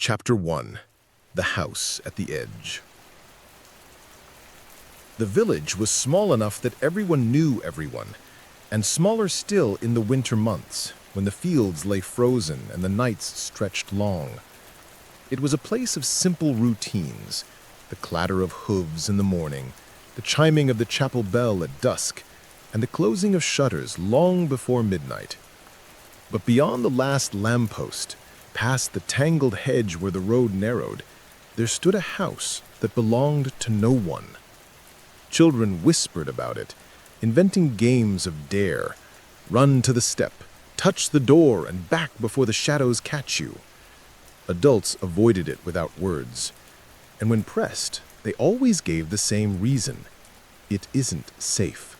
Chapter 1. The House at the Edge. The village was small enough that everyone knew everyone, and smaller still in the winter months, when the fields lay frozen and the nights stretched long. It was a place of simple routines, the clatter of hooves in the morning, the chiming of the chapel bell at dusk, and the closing of shutters long before midnight. But beyond the last lamppost, past the tangled hedge where the road narrowed, there stood a house that belonged to no one. Children whispered about it, inventing games of dare. Run to the step, touch the door, and back before the shadows catch you. Adults avoided it without words, and when pressed, they always gave the same reason: it isn't safe.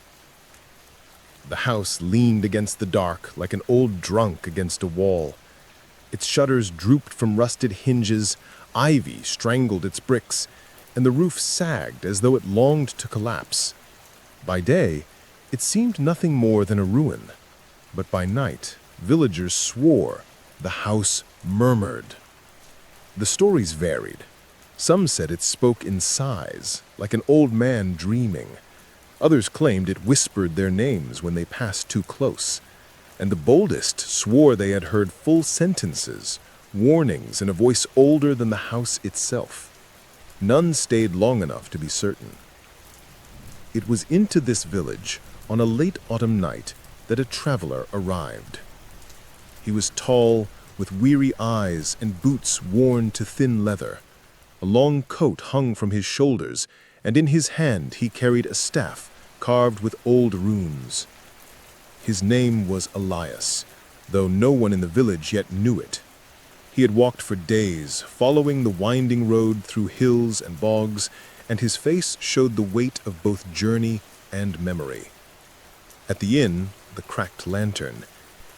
The house leaned against the dark like an old drunk against a wall. Its shutters drooped from rusted hinges, ivy strangled its bricks, and the roof sagged as though it longed to collapse. By day, it seemed nothing more than a ruin, but by night, villagers swore, the house murmured. The stories varied. Some said it spoke in sighs, like an old man dreaming. Others claimed it whispered their names when they passed too close, and the boldest swore they had heard full sentences, warnings in a voice older than the house itself. None stayed long enough to be certain. It was into this village, on a late autumn night, that a traveler arrived. He was tall, with weary eyes and boots worn to thin leather. A long coat hung from his shoulders, and in his hand he carried a staff carved with old runes. His name was Elias, though no one in the village yet knew it. He had walked for days, following the winding road through hills and bogs, and his face showed the weight of both journey and memory. At the inn, the cracked lantern,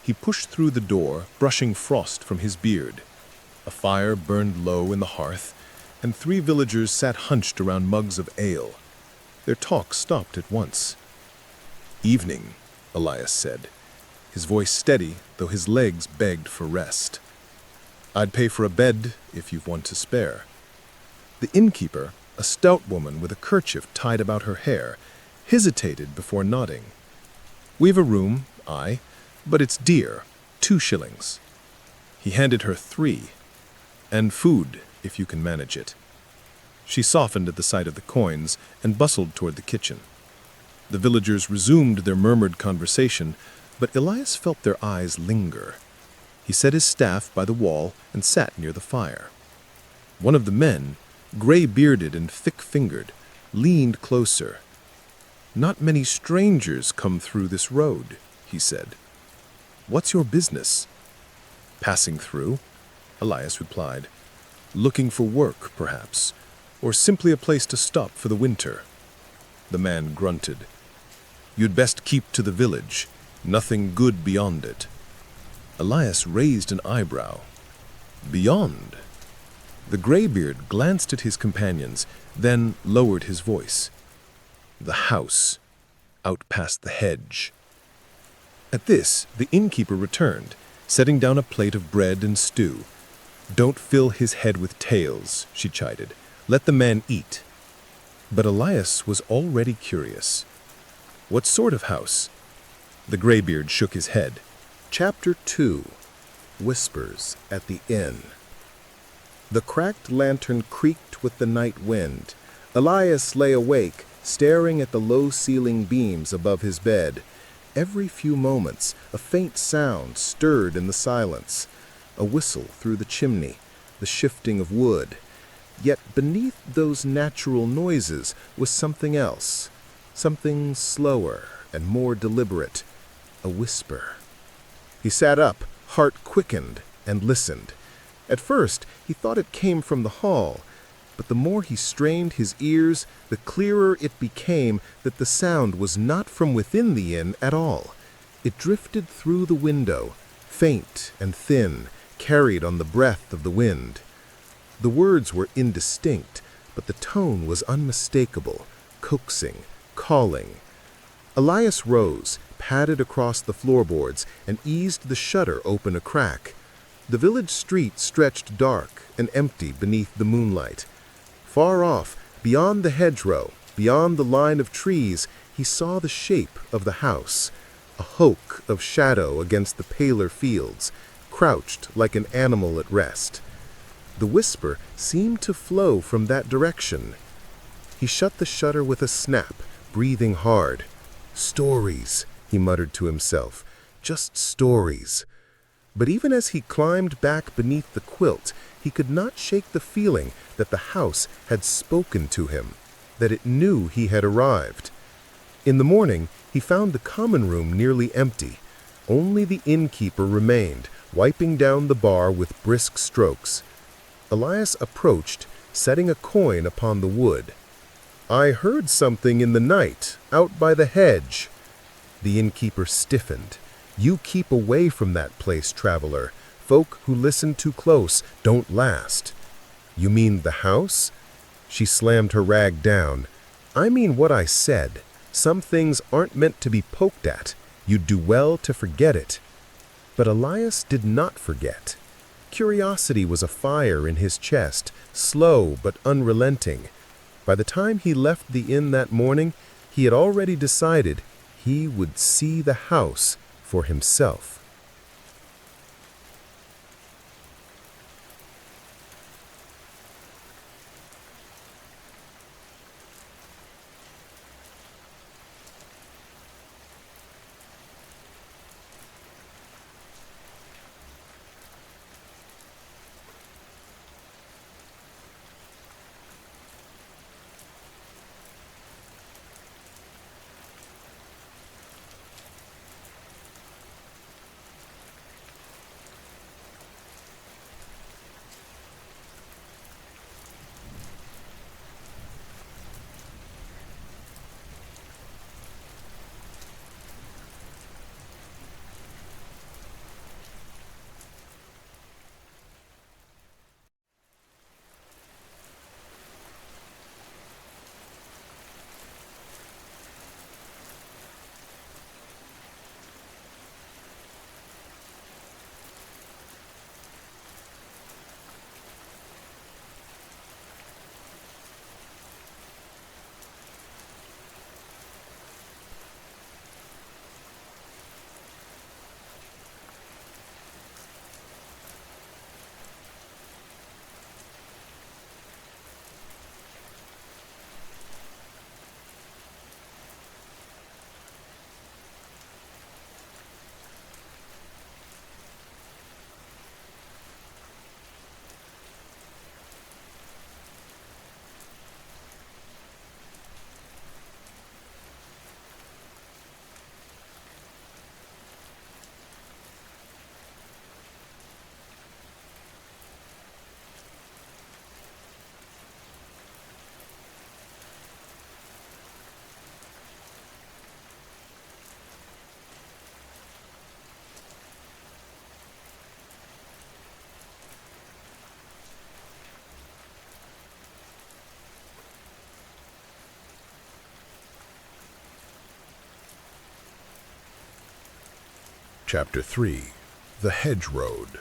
he pushed through the door, brushing frost from his beard. A fire burned low in the hearth, and 3 villagers sat hunched around mugs of ale. Their talk stopped at once. "Evening," Elias said, his voice steady, though his legs begged for rest. "I'd pay for a bed if you've one to spare." The innkeeper, a stout woman with a kerchief tied about her hair, hesitated before nodding. "We've a room, aye, but it's dear, 2 shillings. He handed her 3. "And food, if you can manage it." She softened at the sight of the coins and bustled toward the kitchen. The villagers resumed their murmured conversation, but Elias felt their eyes linger. He set his staff by the wall and sat near the fire. One of the men, gray-bearded and thick-fingered, leaned closer. "Not many strangers come through this road," he said. "What's your business?" "Passing through," Elias replied. "Looking for work, perhaps, or simply a place to stop for the winter." The man grunted. "You'd best keep to the village. Nothing good beyond it." Elias raised an eyebrow. "Beyond?" The graybeard glanced at his companions, then lowered his voice. "The house, out past the hedge." At this, the innkeeper returned, setting down a plate of bread and stew. "Don't fill his head with tales," she chided. "Let the man eat." But Elias was already curious. "What sort of house?" The graybeard shook his head. Chapter 2. Whispers at the Inn. The cracked lantern creaked with the night wind. Elias lay awake, staring at the low-ceiling beams above his bed. Every few moments, a faint sound stirred in the silence. A whistle through the chimney, the shifting of wood. Yet beneath those natural noises was something else, something slower and more deliberate, a whisper. He sat up, heart quickened, and listened. At first, he thought it came from the hall, but the more he strained his ears, the clearer it became that the sound was not from within the inn at all. It drifted through the window, faint and thin, carried on the breath of the wind. The words were indistinct, but the tone was unmistakable, coaxing, calling. Elias rose, padded across the floorboards, and eased the shutter open a crack. The village street stretched dark and empty beneath the moonlight. Far off, beyond the hedgerow, beyond the line of trees, he saw the shape of the house, a hulk of shadow against the paler fields, crouched like an animal at rest. The whisper seemed to flow from that direction. He shut the shutter with a snap, breathing hard. "Stories," he muttered to himself, "just stories." But even as he climbed back beneath the quilt, he could not shake the feeling that the house had spoken to him, that it knew he had arrived. In the morning, he found the common room nearly empty. Only the innkeeper remained, wiping down the bar with brisk strokes. Elias approached, setting a coin upon the wood. "I heard something in the night, out by the hedge." The innkeeper stiffened. "You keep away from that place, traveler. Folk who listen too close don't last." "You mean the house?" She slammed her rag down. "I mean what I said. Some things aren't meant to be poked at. You'd do well to forget it." But Elias did not forget. Curiosity was a fire in his chest, slow but unrelenting. By the time he left the inn that morning, he had already decided he would see the house for himself. Chapter 3. The Hedge Road.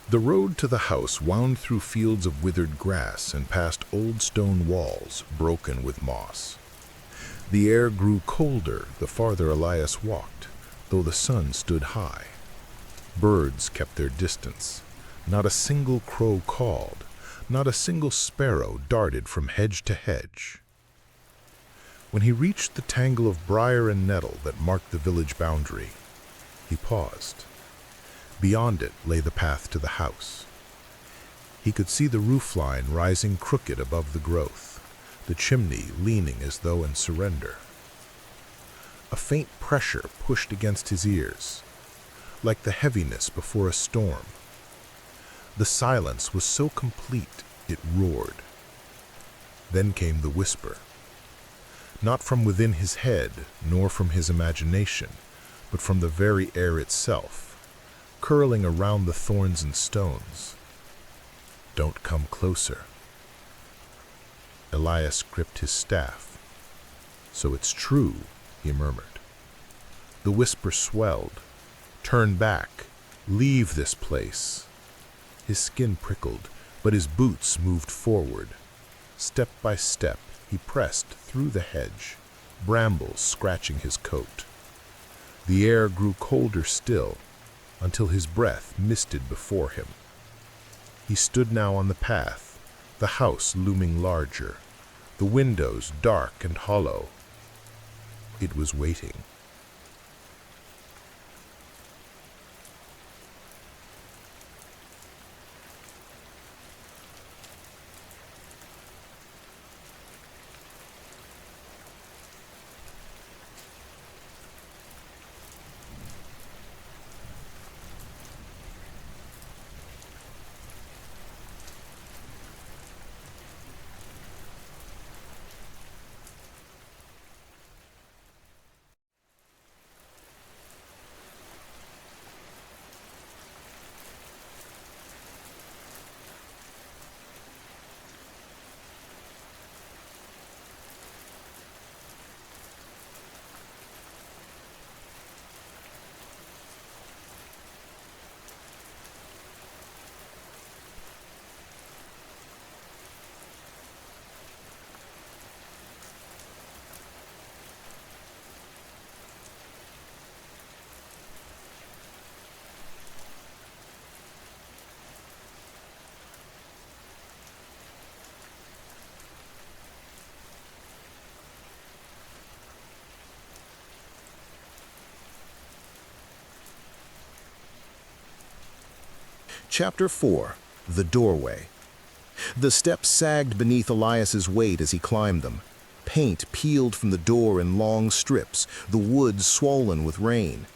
The road to the house wound through fields of withered grass and past old stone walls broken with moss. The air grew colder the farther Elias walked, though the sun stood high. Birds kept their distance. Not a single crow called, not a single sparrow darted from hedge to hedge. When he reached the tangle of briar and nettle that marked the village boundary, he paused. Beyond it lay the path to the house. He could see the roofline rising crooked above the growth, the chimney leaning as though in surrender. A faint pressure pushed against his ears, like the heaviness before a storm. The silence was so complete it roared. Then came the whisper, not from within his head nor from his imagination, but from the very air itself, curling around the thorns and stones. "Don't come closer." Elias gripped his staff. "So it's true," he murmured. The whisper swelled, turned back, Leave this place. His skin prickled, but his boots moved forward. Step by step, he pressed through the hedge, brambles scratching his coat. The air grew colder still, until his breath misted before him. He stood now on the path, the house looming larger, the windows dark and hollow. It was waiting. Chapter 4. The Doorway. The steps sagged beneath Elias's weight as he climbed them. Paint peeled from the door in long strips, the wood swollen with rain.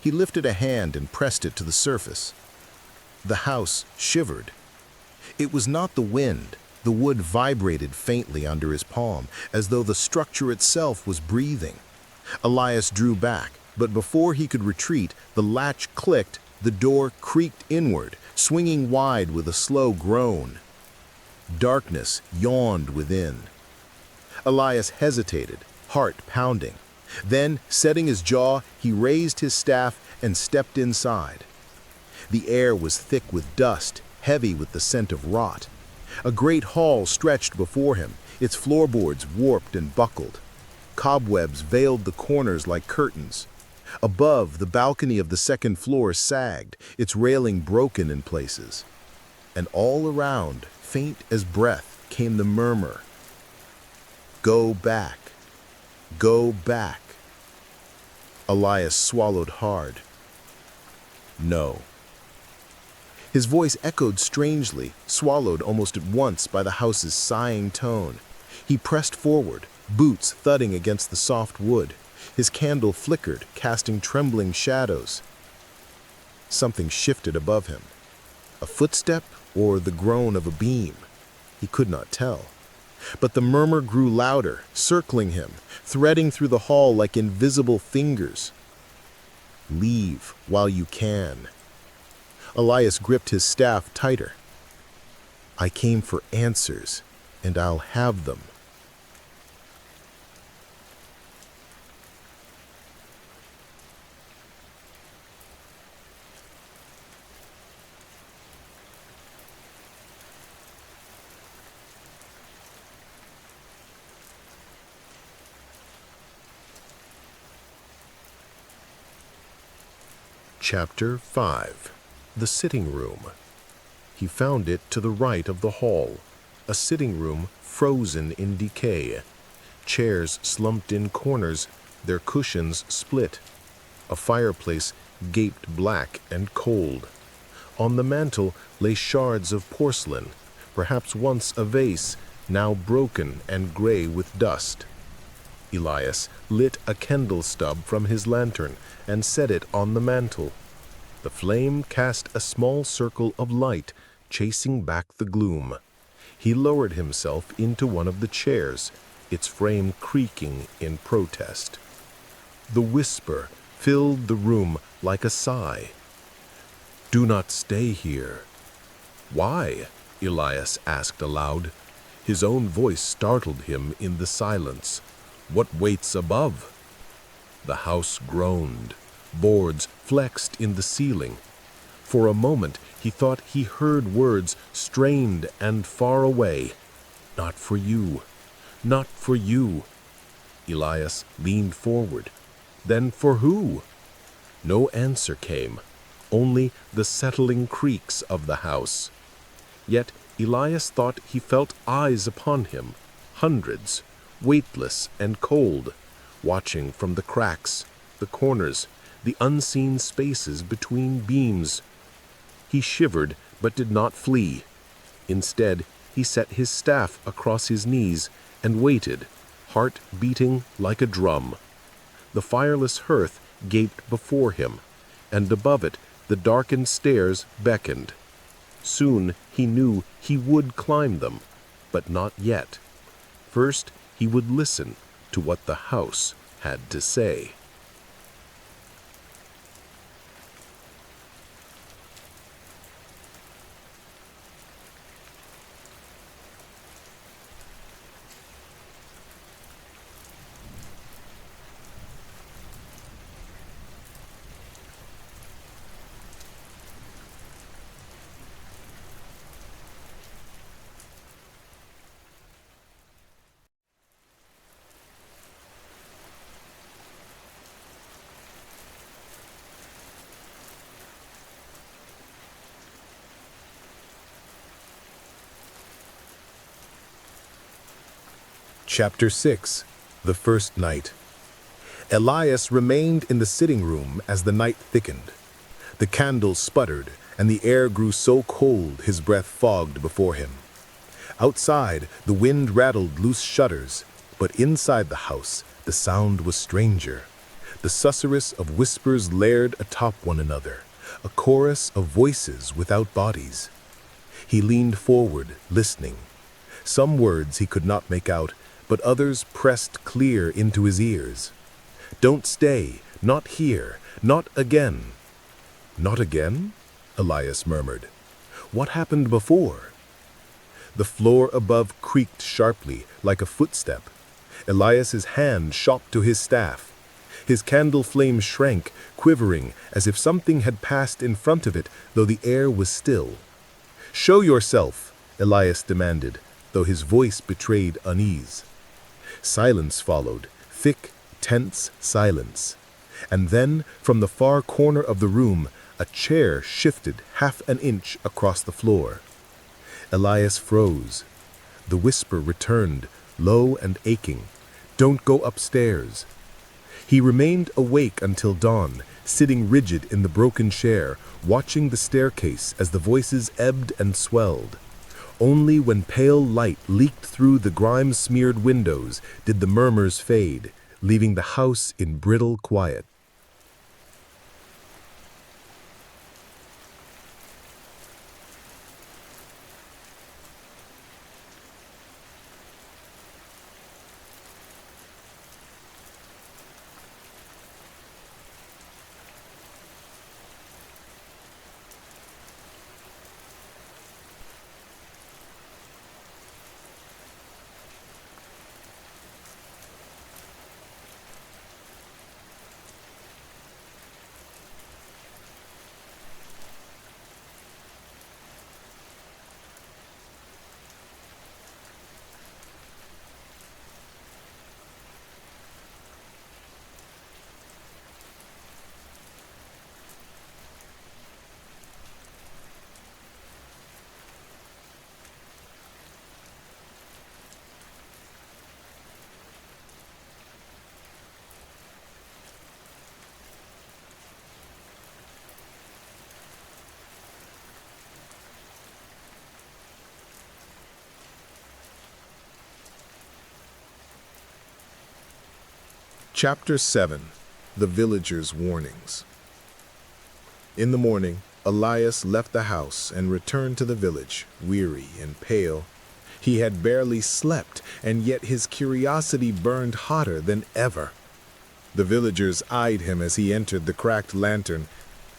He lifted a hand and pressed it to the surface. The house shivered. It was not the wind. The wood vibrated faintly under his palm, as though the structure itself was breathing. Elias drew back, but before he could retreat, the latch clicked, the door creaked inward, swinging wide with a slow groan. Darkness yawned within. Elias hesitated, heart pounding. Then, setting his jaw, he raised his staff and stepped inside. The air was thick with dust, heavy with the scent of rot. A great hall stretched before him, its floorboards warped and buckled. Cobwebs veiled the corners like curtains. Above, the balcony of the second floor sagged, its railing broken in places. And all around, faint as breath, came the murmur. Go back. Go back. Elias swallowed hard. No. His voice echoed strangely, swallowed almost at once by the house's sighing tone. He pressed forward, boots thudding against the soft wood. His candle flickered, casting trembling shadows. Something shifted above him. A footstep or the groan of a beam? He could not tell. But the murmur grew louder, circling him, threading through the hall like invisible fingers. Leave while you can. Elias gripped his staff tighter. I came for answers, and I'll have them. Chapter 5. The Sitting Room. He found it to the right of the hall, a sitting room frozen in decay. Chairs slumped in corners, their cushions split. A fireplace gaped black and cold. On the mantel lay shards of porcelain, perhaps once a vase, now broken and gray with dust. Elias lit a candle stub from his lantern and set it on the mantel. The flame cast a small circle of light, chasing back the gloom. He lowered himself into one of the chairs, its frame creaking in protest. The whisper filled the room like a sigh. Do not stay here. Why? Elias asked aloud. His own voice startled him in the silence. What waits above? The house groaned. Boards flexed in the ceiling. For a moment he thought he heard words strained and far away. "Not for you. Not for you." Elias leaned forward. Then for who? No answer came, only the settling creaks of the house. Yet Elias thought he felt eyes upon him, hundreds, weightless and cold, watching from the cracks, the corners, the unseen spaces between beams. He shivered but did not flee. Instead, he set his staff across his knees and waited, heart beating like a drum. The fireless hearth gaped before him, and above it the darkened stairs beckoned. Soon he knew he would climb them, but not yet. First, he would listen to what the house had to say. Chapter 6. The First Night. Elias remained in the sitting room as the night thickened. The candles sputtered, and the air grew so cold his breath fogged before him. Outside, the wind rattled loose shutters, but inside the house, the sound was stranger. The susurrus of whispers layered atop one another, a chorus of voices without bodies. He leaned forward, listening. Some words he could not make out, but others pressed clear into his ears. "Don't stay, not here, not again." "Not again?" Elias murmured. "What happened before?" The floor above creaked sharply, like a footstep. Elias's hand shot to his staff. His candle flame shrank, quivering, as if something had passed in front of it, though the air was still. "Show yourself," Elias demanded, though his voice betrayed unease. Silence followed, thick, tense silence. And then, from the far corner of the room, a chair shifted half an inch across the floor. Elias froze. The whisper returned, low and aching. "Don't go upstairs." He remained awake until dawn, sitting rigid in the broken chair, watching the staircase as the voices ebbed and swelled. Only when pale light leaked through the grime-smeared windows did the murmurs fade, leaving the house in brittle quiet. Chapter 7. The Villagers' Warnings. In the morning, Elias left the house and returned to the village, weary and pale. He had barely slept, and yet his curiosity burned hotter than ever. The villagers eyed him as he entered the cracked lantern.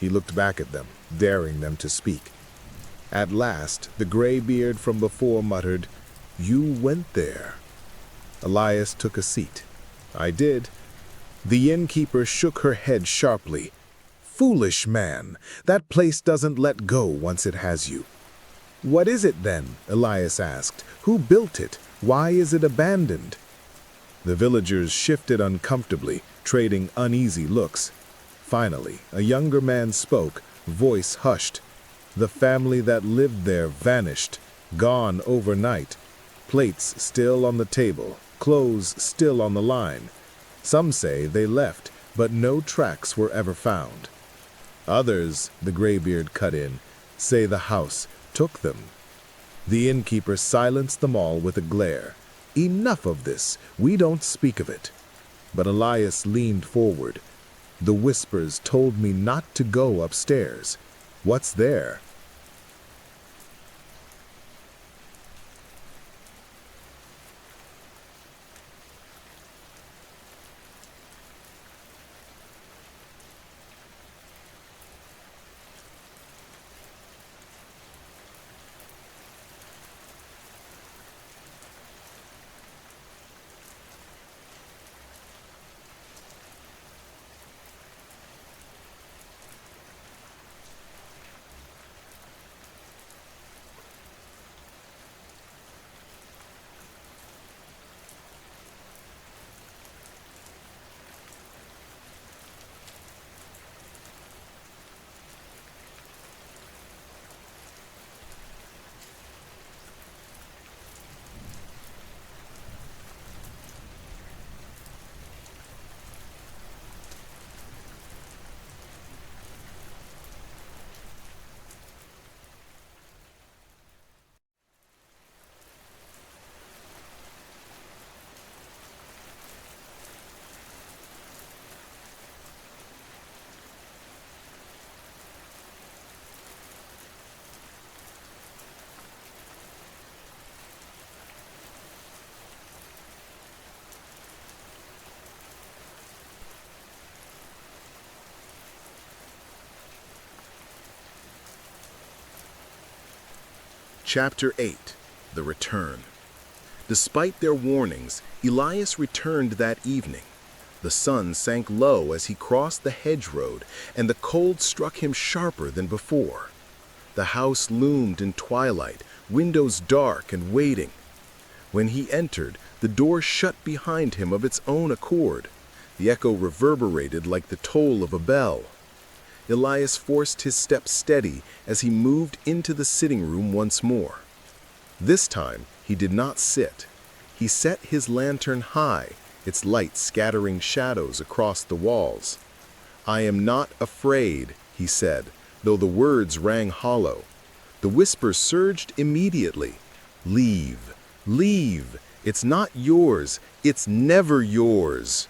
He looked back at them, daring them to speak. At last, the graybeard from before muttered, "You went there." Elias took a seat. "I did." The innkeeper shook her head sharply. Foolish man, that place doesn't let go once it has you. What is it then? Elias asked. Who built it? Why is it abandoned? The villagers shifted uncomfortably, trading uneasy looks. Finally, a younger man spoke, voice hushed. The family that lived there vanished, gone overnight. Plates still on the table, clothes still on the line. Some say they left, but no tracks were ever found. Others, the graybeard cut in, say the house took them. The innkeeper silenced them all with a glare. Enough of this, we don't speak of it. But Elias leaned forward. The whispers told me not to go upstairs. What's there? Chapter 8. The Return. Despite their warnings, Elias returned that evening. The sun sank low as he crossed the hedge road, and the cold struck him sharper than before. The house loomed in twilight, windows dark and waiting. When he entered, the door shut behind him of its own accord. The echo reverberated like the toll of a bell. Elias forced his steps steady as he moved into the sitting room once more. This time, he did not sit. He set his lantern high, its light scattering shadows across the walls. "I am not afraid," he said, though the words rang hollow. The whisper surged immediately. "Leave, leave. It's not yours. It's never yours."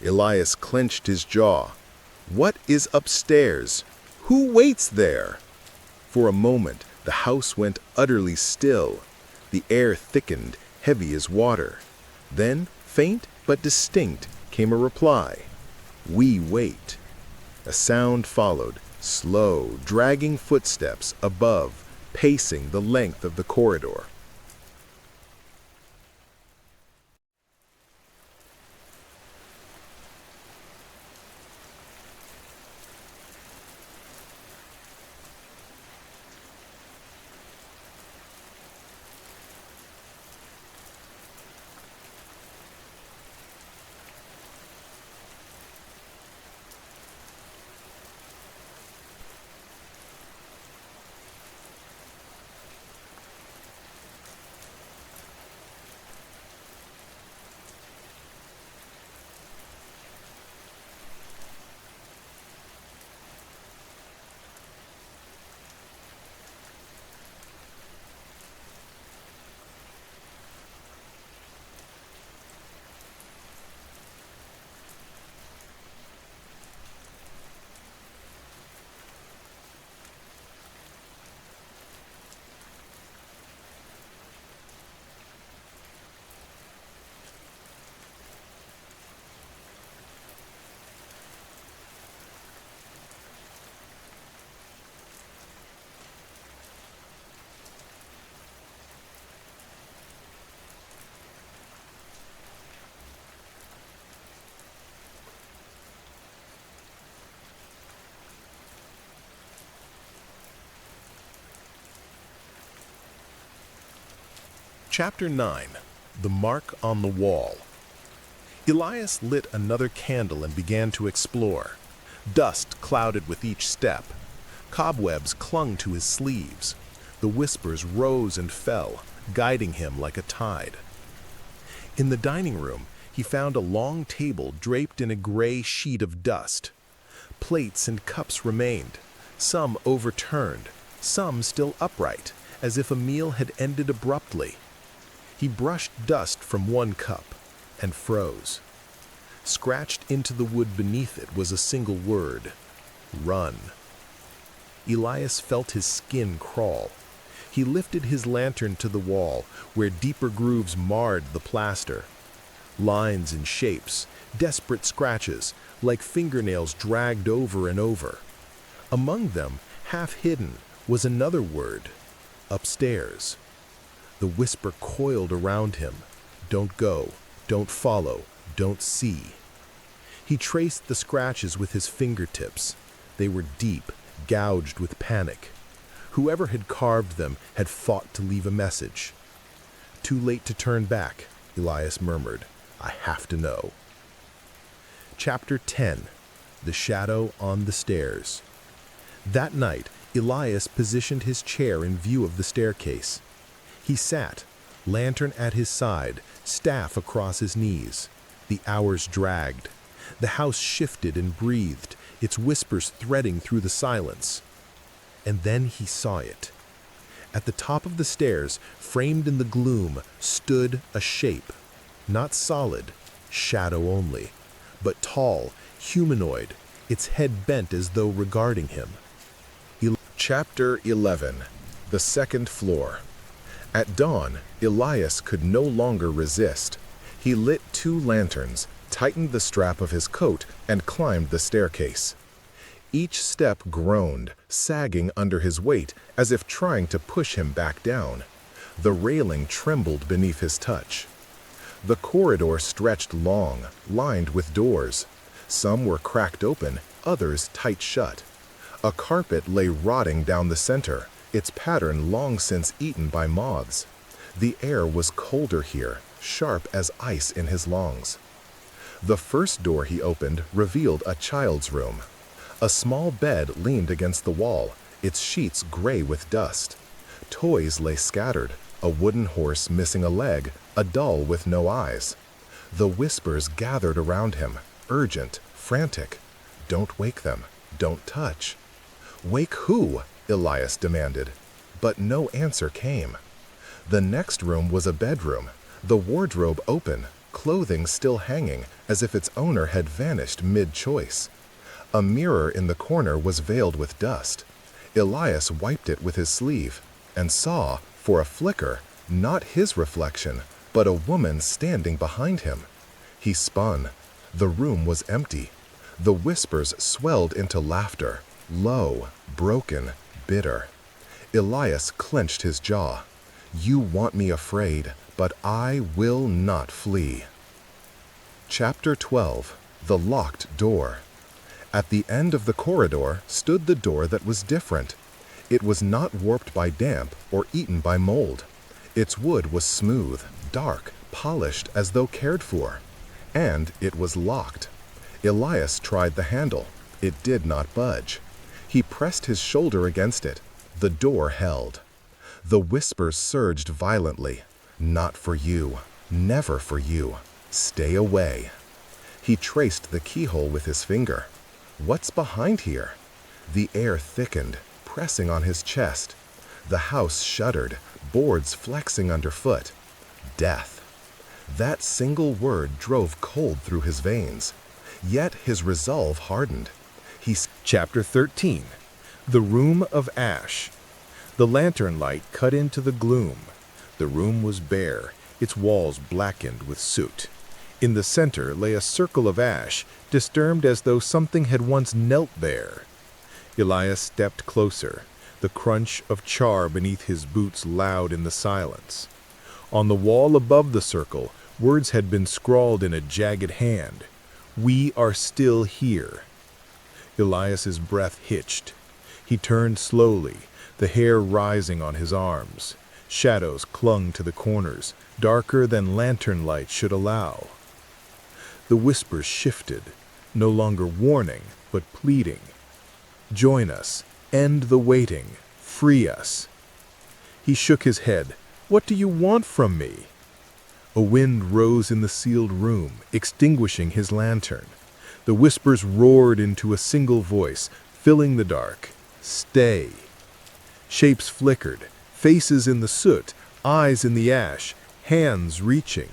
Elias clenched his jaw. What is upstairs? Who waits there? For a moment, the house went utterly still. The air thickened, heavy as water. Then, faint but distinct, came a reply. "We wait." A sound followed, slow, dragging footsteps above, pacing the length of the corridor. Chapter 9. The Mark on the Wall. Elias lit another candle and began to explore. Dust clouded with each step. Cobwebs clung to his sleeves. The whispers rose and fell, guiding him like a tide. In the dining room, he found a long table draped in a gray sheet of dust. Plates and cups remained, some overturned, some still upright, as if a meal had ended abruptly. He brushed dust from one cup and froze. Scratched into the wood beneath it was a single word: run. Elias felt his skin crawl. He lifted his lantern to the wall, where deeper grooves marred the plaster. Lines and shapes, desperate scratches, like fingernails dragged over and over. Among them, half hidden, was another word: upstairs. The whisper coiled around him. Don't go, don't follow, don't see. He traced the scratches with his fingertips. They were deep, gouged with panic. Whoever had carved them had fought to leave a message. Too late to turn back, Elias murmured. I have to know. Chapter 10. The Shadow on the Stairs. That night, Elias positioned his chair in view of the staircase. He sat, lantern at his side, staff across his knees. The hours dragged. The house shifted and breathed, its whispers threading through the silence. And then he saw it. At the top of the stairs, framed in the gloom, stood a shape. Not solid, shadow only, but tall, humanoid, its head bent as though regarding him. Chapter 11. The Second Floor. At dawn, Elias could no longer resist. He lit 2 lanterns, tightened the strap of his coat, and climbed the staircase. Each step groaned, sagging under his weight, as if trying to push him back down. The railing trembled beneath his touch. The corridor stretched long, lined with doors. Some were cracked open, others tight shut. A carpet lay rotting down the center, its pattern long since eaten by moths. The air was colder here, sharp as ice in his lungs. The first door he opened revealed a child's room. A small bed leaned against the wall, its sheets gray with dust. Toys lay scattered, a wooden horse missing a leg, a doll with no eyes. The whispers gathered around him, urgent, frantic. Don't wake them. Don't touch. Wake who? Elias demanded. But no answer came. The next room was a bedroom, the wardrobe open, clothing still hanging, as if its owner had vanished mid-choice. A mirror in the corner was veiled with dust. Elias wiped it with his sleeve, and saw, for a flicker, not his reflection, but a woman standing behind him. He spun. The room was empty. The whispers swelled into laughter, low, broken, bitter. Elias clenched his jaw. You want me afraid, but I will not flee. Chapter 12. The Locked Door. At the end of the corridor stood the door that was different. It was not warped by damp or eaten by mold. Its wood was smooth, dark, polished as though cared for. And it was locked. Elias tried the handle. It did not budge. He pressed his shoulder against it. The door held. The whispers surged violently. Not for you. Never for you. Stay away. He traced the keyhole with his finger. What's behind here? The air thickened, pressing on his chest. The house shuddered, boards flexing underfoot. Death. That single word drove cold through his veins. Yet his resolve hardened. Chapter 13. The Room of Ash. The lantern light cut into the gloom. The room was bare, its walls blackened with soot. In the center lay a circle of ash, disturbed as though something had once knelt there. Elias stepped closer, the crunch of char beneath his boots loud in the silence. On the wall above the circle, words had been scrawled in a jagged hand. We are still here. Elias's breath hitched. He turned slowly, the hair rising on his arms. Shadows clung to the corners, darker than lantern light should allow. The whispers shifted, no longer warning, but pleading. Join us, end the waiting, free us. He shook his head. What do you want from me? A wind rose in the sealed room, extinguishing his lantern. The whispers roared into a single voice, filling the dark. Stay. Shapes flickered, faces in the soot, eyes in the ash, hands reaching.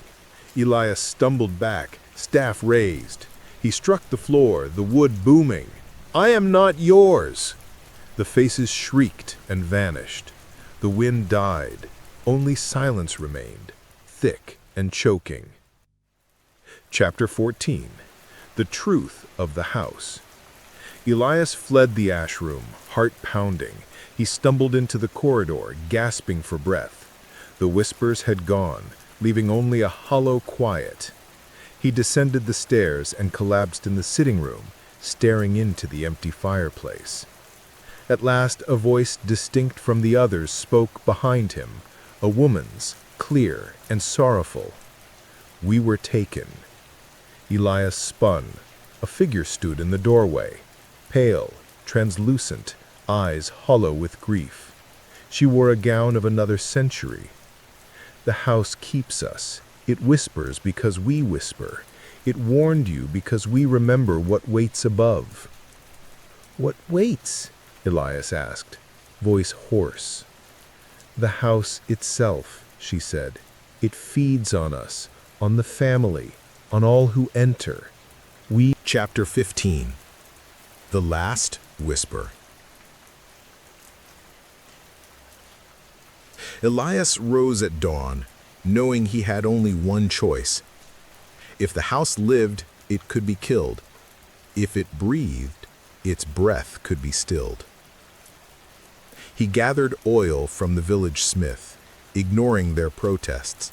Elias stumbled back, staff raised. He struck the floor, the wood booming. I am not yours! The faces shrieked and vanished. The wind died. Only silence remained, thick and choking. Chapter 14. The Truth of the House. Elias fled the ash room, heart pounding. He stumbled into the corridor, gasping for breath. The whispers had gone, leaving only a hollow quiet. He descended the stairs and collapsed in the sitting room, staring into the empty fireplace. At last, a voice distinct from the others spoke behind him, a woman's, clear and sorrowful. We were taken. Elias spun. A figure stood in the doorway, pale, translucent, eyes hollow with grief. She wore a gown of another century. The house keeps us. It whispers because we whisper. It warned you because we remember what waits above. What waits? Elias asked, voice hoarse. The house itself, she said. It feeds on us, on the family, on all who enter. Chapter 15. The Last Whisper. Elias rose at dawn, knowing he had only one choice. If the house lived, it could be killed. If it breathed, its breath could be stilled. He gathered oil from the village smith, ignoring their protests.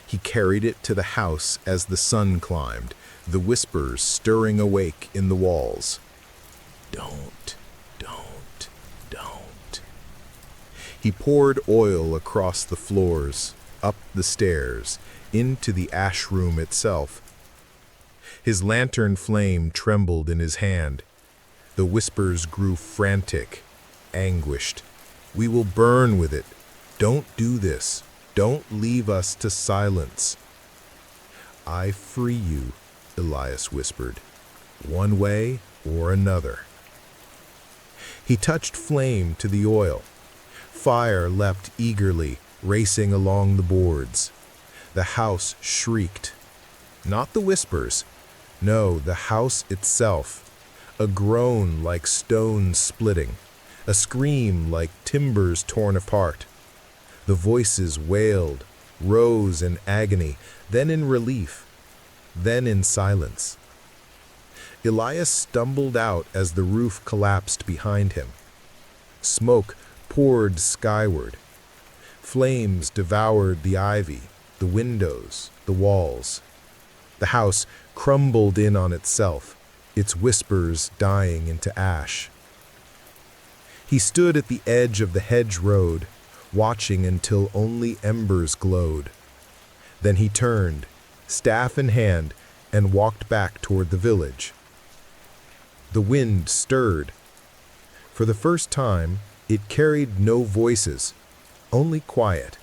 He carried it to the house as the sun climbed, the whispers stirring awake in the walls. Don't. He poured oil across the floors, up the stairs, into the ash room itself. His lantern flame trembled in his hand. The whispers grew frantic, anguished. We will burn with it. Don't do this. Don't leave us to silence. I free you, Elias whispered, one way or another. He touched flame to the oil. Fire leapt eagerly, racing along the boards. The house shrieked. Not the whispers. No, the house itself. A groan like stones splitting. A scream like timbers torn apart. The voices wailed, rose in agony, then in relief, then in silence. Elias stumbled out as the roof collapsed behind him. Smoke poured skyward. Flames devoured the ivy, the windows, the walls. The house crumbled in on itself, its whispers dying into ash. He stood at the edge of the hedge road, watching until only embers glowed. Then he turned, staff in hand, and walked back toward the village. The wind stirred. For the first time, it carried no voices, only quiet.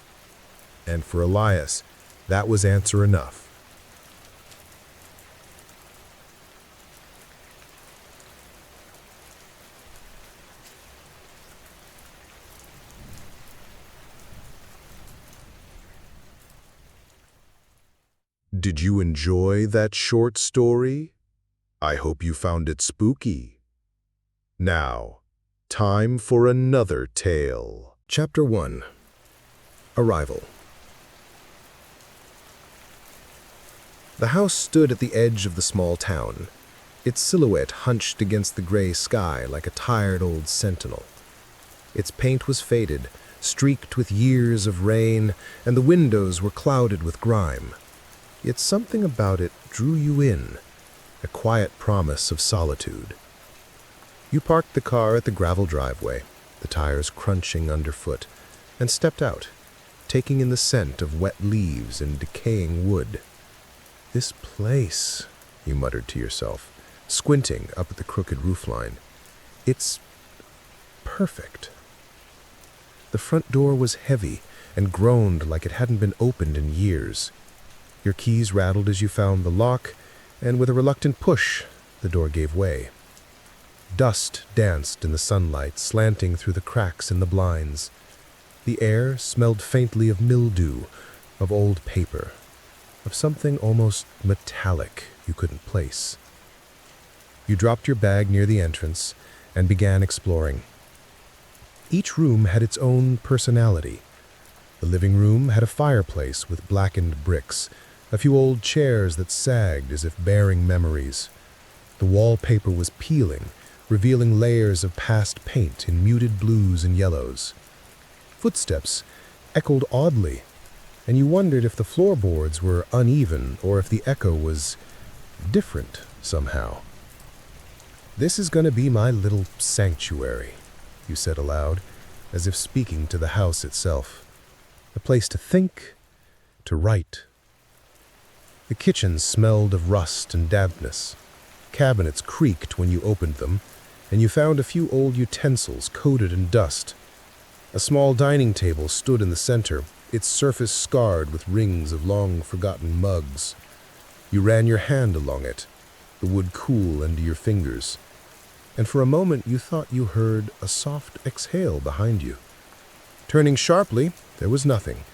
And for Elias, that was answer enough. Did you enjoy that short story? I hope you found it spooky. Now, time for another tale. Chapter 1. Arrival. The house stood at the edge of the small town, its silhouette hunched against the gray sky like a tired old sentinel. Its paint was faded, streaked with years of rain, and the windows were clouded with grime. Yet something about it drew you in, a quiet promise of solitude. You parked the car at the gravel driveway, the tires crunching underfoot, and stepped out, taking in the scent of wet leaves and decaying wood. "This place," you muttered to yourself, squinting up at the crooked roofline. "It's perfect." The front door was heavy and groaned like it hadn't been opened in years. Your keys rattled as you found the lock, and with a reluctant push, the door gave way. Dust danced in the sunlight, slanting through the cracks in the blinds. The air smelled faintly of mildew, of old paper, of something almost metallic you couldn't place. You dropped your bag near the entrance and began exploring. Each room had its own personality. The living room had a fireplace with blackened bricks, a few old chairs that sagged as if bearing memories. The wallpaper was peeling, revealing layers of past paint in muted blues and yellows. Footsteps echoed oddly, and you wondered if the floorboards were uneven or if the echo was different somehow. "This is going to be my little sanctuary," you said aloud, as if speaking to the house itself. "A place to think, to write." The kitchen smelled of rust and dampness. Cabinets creaked when you opened them, and you found a few old utensils coated in dust. A small dining table stood in the center, its surface scarred with rings of long-forgotten mugs. You ran your hand along it, the wood cool under your fingers, and for a moment you thought you heard a soft exhale behind you. Turning sharply, there was nothing,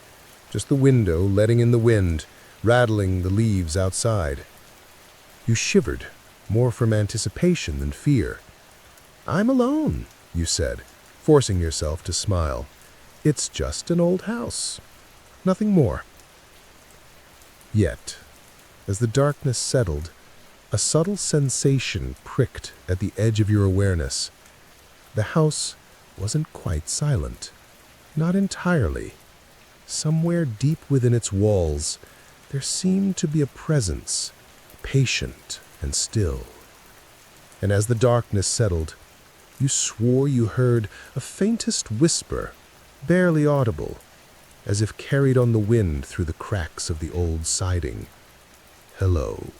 just the window letting in the wind, rattling the leaves outside. You shivered, more from anticipation than fear. "I'm alone," you said, forcing yourself to smile. "It's just an old house. Nothing more." Yet, as the darkness settled, a subtle sensation pricked at the edge of your awareness. The house wasn't quite silent. Not entirely. Somewhere deep within its walls, there seemed to be a presence, patient and still. And as the darkness settled, you swore you heard a faintest whisper, barely audible, as if carried on the wind through the cracks of the old siding. "Hello."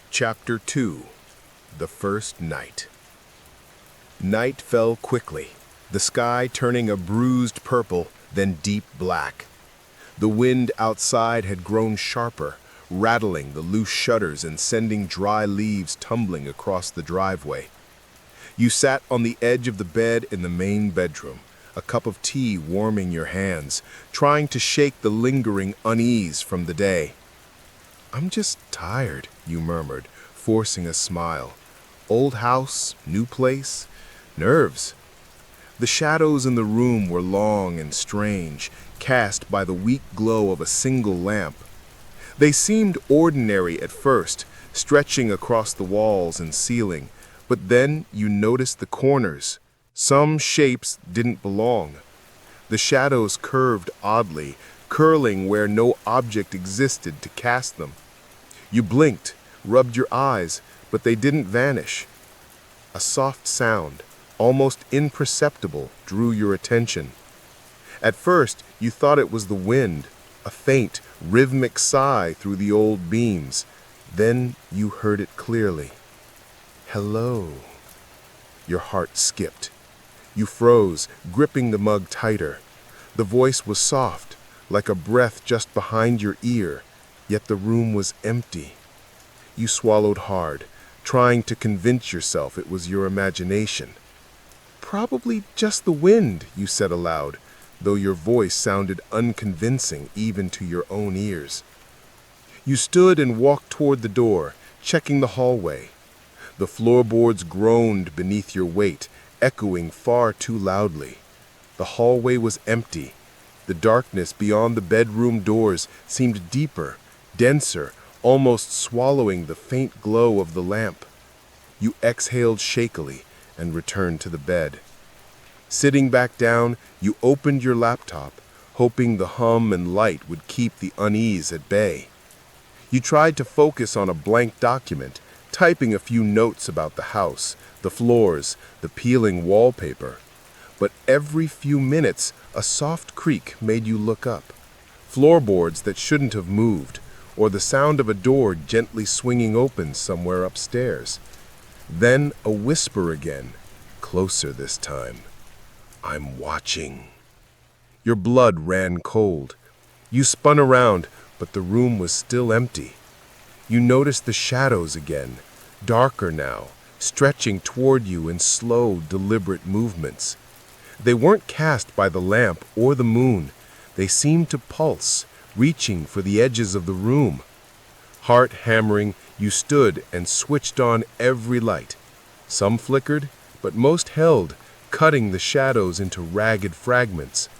Chapter 2. The First Night. Night fell quickly, the sky turning a bruised purple, then deep black. The wind outside had grown sharper, rattling the loose shutters and sending dry leaves tumbling across the driveway. You sat on the edge of the bed in the main bedroom, a cup of tea warming your hands, trying to shake the lingering unease from the day. "I'm just tired," you murmured, forcing a smile. "Old house, new place, nerves." The shadows in the room were long and strange, cast by the weak glow of a single lamp. They seemed ordinary at first, stretching across the walls and ceiling, but then you noticed the corners. Some shapes didn't belong. The shadows curved oddly, curling where no object existed to cast them. You blinked, rubbed your eyes, but they didn't vanish. A soft sound, almost imperceptible, drew your attention. At first, you thought it was the wind, a faint, rhythmic sigh through the old beams. Then you heard it clearly. Hello. Your heart skipped. You froze, gripping the mug tighter. The voice was soft, like a breath just behind your ear, yet the room was empty. You swallowed hard, trying to convince yourself it was your imagination. Probably just the wind, you said aloud, though your voice sounded unconvincing even to your own ears. You stood and walked toward the door, checking the hallway. The floorboards groaned beneath your weight, echoing far too loudly. The hallway was empty. The darkness beyond the bedroom doors seemed deeper, denser, almost swallowing the faint glow of the lamp. You exhaled shakily and returned to the bed. Sitting back down, you opened your laptop, hoping the hum and light would keep the unease at bay. You tried to focus on a blank document, typing a few notes about the house, the floors, the peeling wallpaper. But every few minutes, a soft creak made you look up. Floorboards that shouldn't have moved, or the sound of a door gently swinging open somewhere upstairs. Then a whisper again, closer this time. I'm watching. Your blood ran cold. You spun around, but the room was still empty. You noticed the shadows again, darker now, stretching toward you in slow, deliberate movements. They weren't cast by the lamp or the moon. They seemed to pulse, reaching for the edges of the room. Heart hammering, you stood and switched on every light. Some flickered, but most held, cutting the shadows into ragged fragments.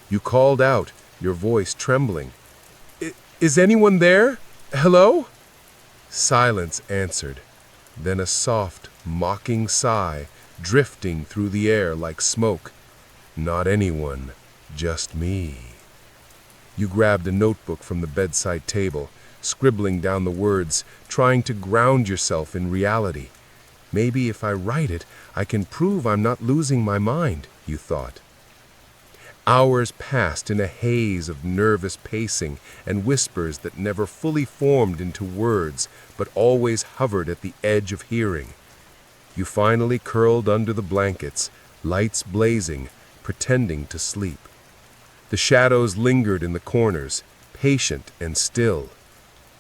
You called out, your voice trembling. Is anyone there? Hello? Silence answered, then a soft, mocking sigh drifting through the air like smoke. Not anyone, just me. You grabbed a notebook from the bedside table, scribbling down the words, trying to ground yourself in reality. Maybe if I write it, I can prove I'm not losing my mind, you thought. Hours passed in a haze of nervous pacing and whispers that never fully formed into words, but always hovered at the edge of hearing. You finally curled under the blankets, lights blazing, pretending to sleep. The shadows lingered in the corners, patient and still.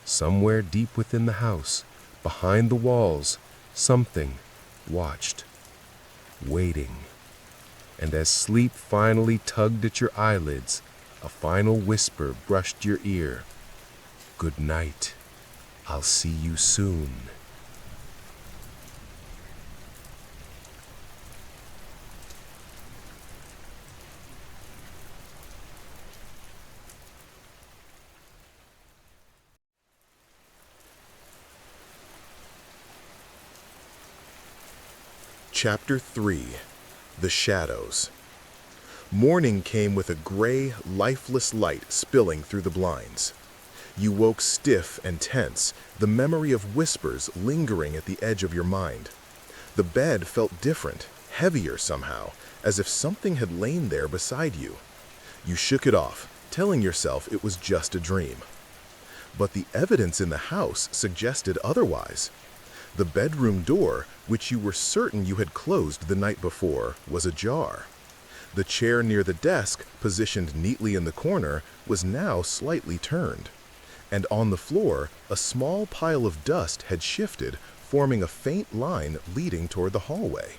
Somewhere deep within the house, behind the walls, something watched, waiting. And as sleep finally tugged at your eyelids, a final whisper brushed your ear. Good night. I'll see you soon. Chapter 3. The Shadows. Morning came with a gray, lifeless light spilling through the blinds. You woke stiff and tense, the memory of whispers lingering at the edge of your mind. The bed felt different, heavier somehow, as if something had lain there beside you. You shook it off, telling yourself it was just a dream. But the evidence in the house suggested otherwise. The bedroom door, which you were certain you had closed the night before, was ajar. The chair near the desk, positioned neatly in the corner, was now slightly turned. And on the floor, a small pile of dust had shifted, forming a faint line leading toward the hallway.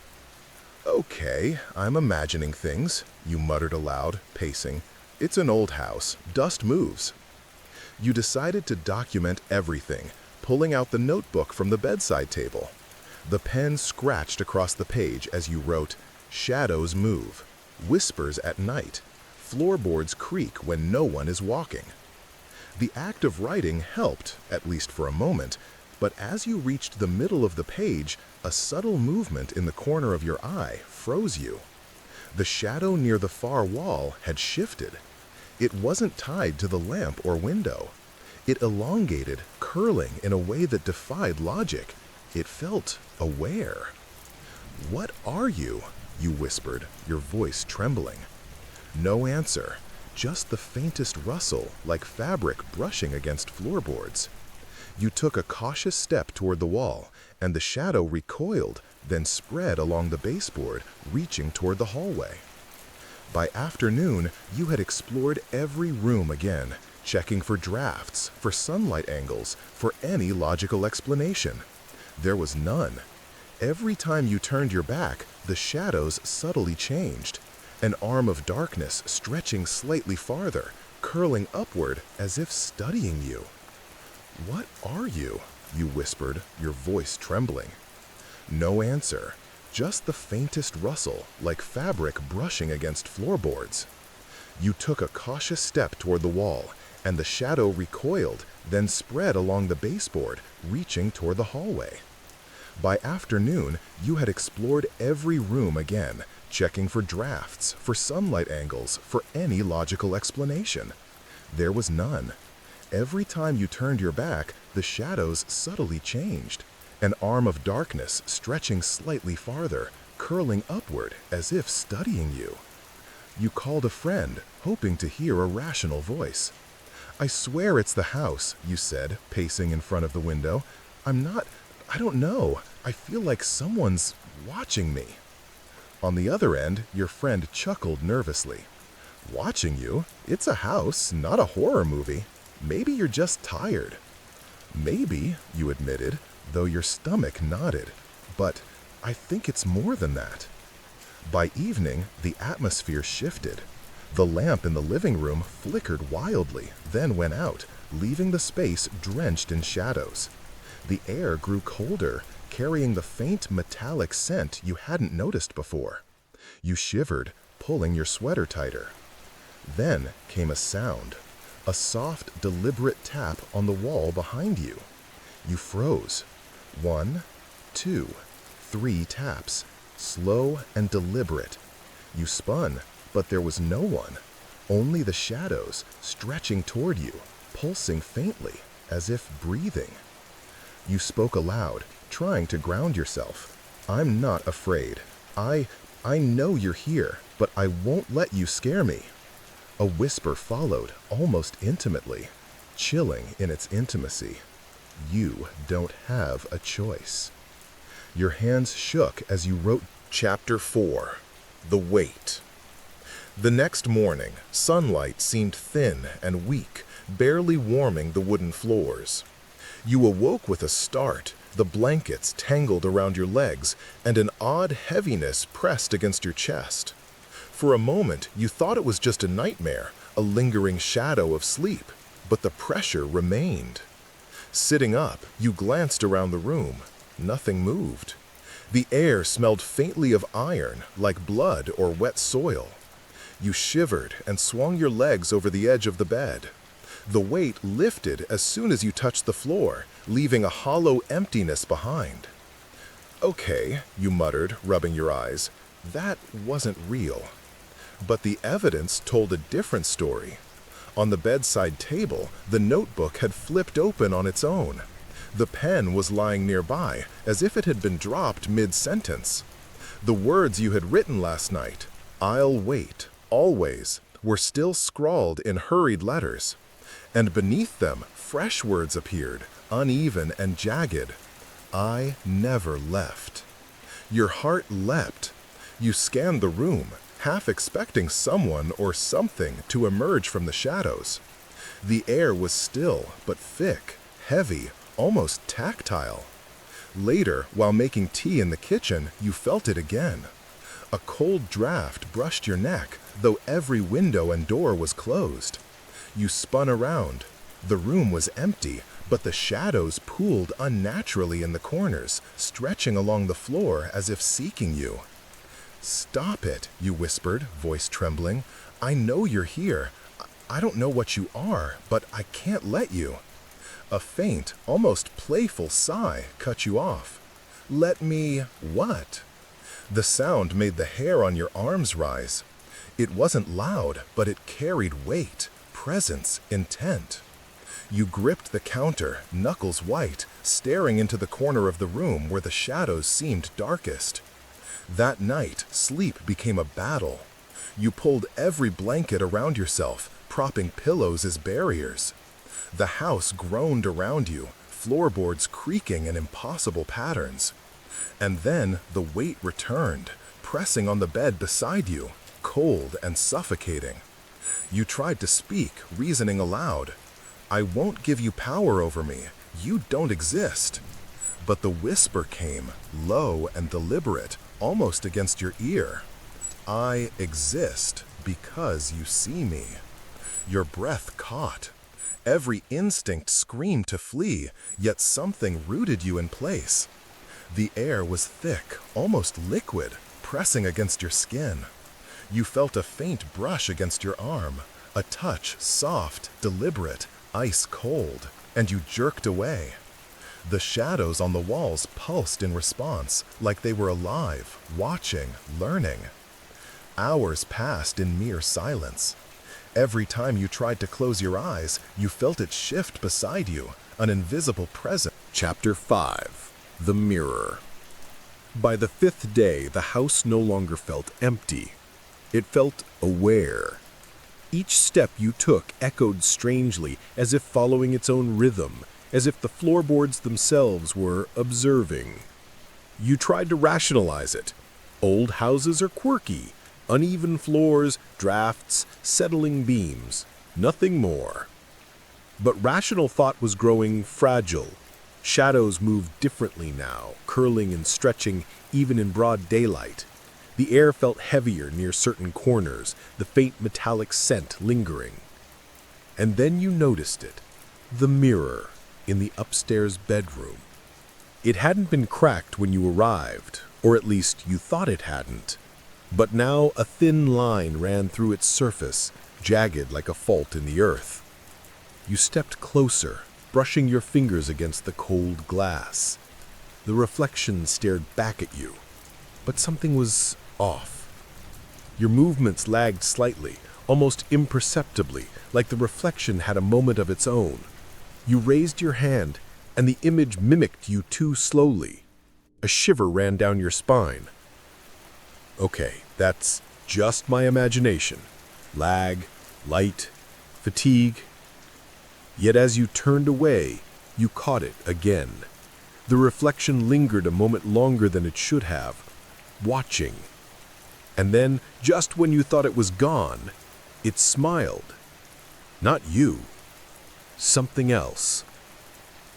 Okay, I'm imagining things, you muttered aloud, pacing. It's an old house. Dust moves. You decided to document everything, pulling out the notebook from the bedside table. The pen scratched across the page as you wrote, "Shadows move. Whispers at night. Floorboards creak when no one is walking." The act of writing helped, at least for a moment, but as you reached the middle of the page, a subtle movement in the corner of your eye froze you. The shadow near the far wall had shifted. It wasn't tied to the lamp or window. It elongated, curling in a way that defied logic. It felt aware. "What are you?" you whispered, your voice trembling. No answer, just the faintest rustle like fabric brushing against floorboards. You took a cautious step toward the wall, and the shadow recoiled, then spread along the baseboard, reaching toward the hallway. By afternoon, you had explored every room again, checking for drafts, for sunlight angles, for any logical explanation. There was none. Every time you turned your back, the shadows subtly changed. An arm of darkness stretching slightly farther, curling upward as if studying you. "What are you?" you whispered, your voice trembling. No answer, just the faintest rustle, like fabric brushing against floorboards. You took a cautious step toward the wall, and the shadow recoiled, then spread along the baseboard, reaching toward the hallway. By afternoon, you had explored every room again, checking for drafts, for sunlight angles, for any logical explanation. There was none. Every time you turned your back, the shadows subtly changed. An arm of darkness stretching slightly farther, curling upward as if studying you. You called a friend, hoping to hear a rational voice. "I swear it's the house," you said, pacing in front of the window. I don't know. I feel like someone's watching me." On the other end, your friend chuckled nervously. "Watching you? It's a house, not a horror movie. Maybe you're just tired." "Maybe," you admitted, though your stomach nodded. "But I think it's more than that." By evening, the atmosphere shifted. The lamp in the living room flickered wildly, then went out, leaving the space drenched in shadows. The air grew colder, carrying the faint metallic scent you hadn't noticed before. You shivered, pulling your sweater tighter. Then came a sound, a soft, deliberate tap on the wall behind you. You froze. 1, 2, 3 taps, slow and deliberate. You spun, but there was no one, only the shadows stretching toward you, pulsing faintly, as if breathing. You spoke aloud, trying to ground yourself. "I'm not afraid. I know you're here, but I won't let you scare me." A whisper followed, almost intimately, chilling in its intimacy. "You don't have a choice." Your hands shook as you wrote Chapter 4, The Wait. The next morning, sunlight seemed thin and weak, barely warming the wooden floors. You awoke with a start, the blankets tangled around your legs, and an odd heaviness pressed against your chest. For a moment, you thought it was just a nightmare, a lingering shadow of sleep, but the pressure remained. Sitting up, you glanced around the room. Nothing moved. The air smelled faintly of iron, like blood or wet soil. You shivered and swung your legs over the edge of the bed. The weight lifted as soon as you touched the floor, leaving a hollow emptiness behind. "Okay," you muttered, rubbing your eyes. "That wasn't real." But the evidence told a different story. On the bedside table, the notebook had flipped open on its own. The pen was lying nearby, as if it had been dropped mid-sentence. The words you had written last night, "I'll wait, always," were still scrawled in hurried letters. And beneath them, fresh words appeared, uneven and jagged. "I never left." Your heart leapt. You scanned the room, half expecting someone or something to emerge from the shadows. The air was still, but thick, heavy, almost tactile. Later, while making tea in the kitchen, you felt it again. A cold draft brushed your neck, though every window and door was closed. You spun around. The room was empty, but the shadows pooled unnaturally in the corners, stretching along the floor as if seeking you. "Stop it," you whispered, voice trembling. "I know you're here. I don't know what you are, but I can't let you." A faint, almost playful sigh cut you off. "Let me what?" The sound made the hair on your arms rise. It wasn't loud, but it carried weight, presence, intent. You gripped the counter, knuckles white, staring into the corner of the room where the shadows seemed darkest. That night, sleep became a battle. You pulled every blanket around yourself, propping pillows as barriers. The house groaned around you, floorboards creaking in impossible patterns. And then the weight returned, pressing on the bed beside you, cold and suffocating. You tried to speak, reasoning aloud. I won't give you power over me. You don't exist. But the whisper came, low and deliberate, almost against your ear. I exist because you see me. Your breath caught. Every instinct screamed to flee, yet something rooted you in place. The air was thick, almost liquid, pressing against your skin. You felt a faint brush against your arm, a touch soft, deliberate, ice cold, and you jerked away. The shadows on the walls pulsed in response, like they were alive, watching, learning. Hours passed in mere silence. Every time you tried to close your eyes, you felt it shift beside you, an invisible presence. Chapter 5. The Mirror. By the 5th day, the house no longer felt empty. It felt aware. Each step you took echoed strangely, as if following its own rhythm, as if the floorboards themselves were observing. You tried to rationalize it. Old houses are quirky. Uneven floors, drafts, settling beams. Nothing more. But rational thought was growing fragile. Shadows moved differently now, curling and stretching even in broad daylight. The air felt heavier near certain corners, the faint metallic scent lingering. And then you noticed it, the mirror in the upstairs bedroom. It hadn't been cracked when you arrived, or at least you thought it hadn't. But now a thin line ran through its surface, jagged like a fault in the earth. You stepped closer, brushing your fingers against the cold glass. The reflection stared back at you, but something was off. Your movements lagged slightly, almost imperceptibly, like the reflection had a moment of its own. You raised your hand, and the image mimicked you too slowly. A shiver ran down your spine. Okay, that's just my imagination. Lag, light, fatigue. Yet as you turned away, you caught it again. The reflection lingered a moment longer than it should have, watching. And then, just when you thought it was gone, it smiled. Not you. Something else.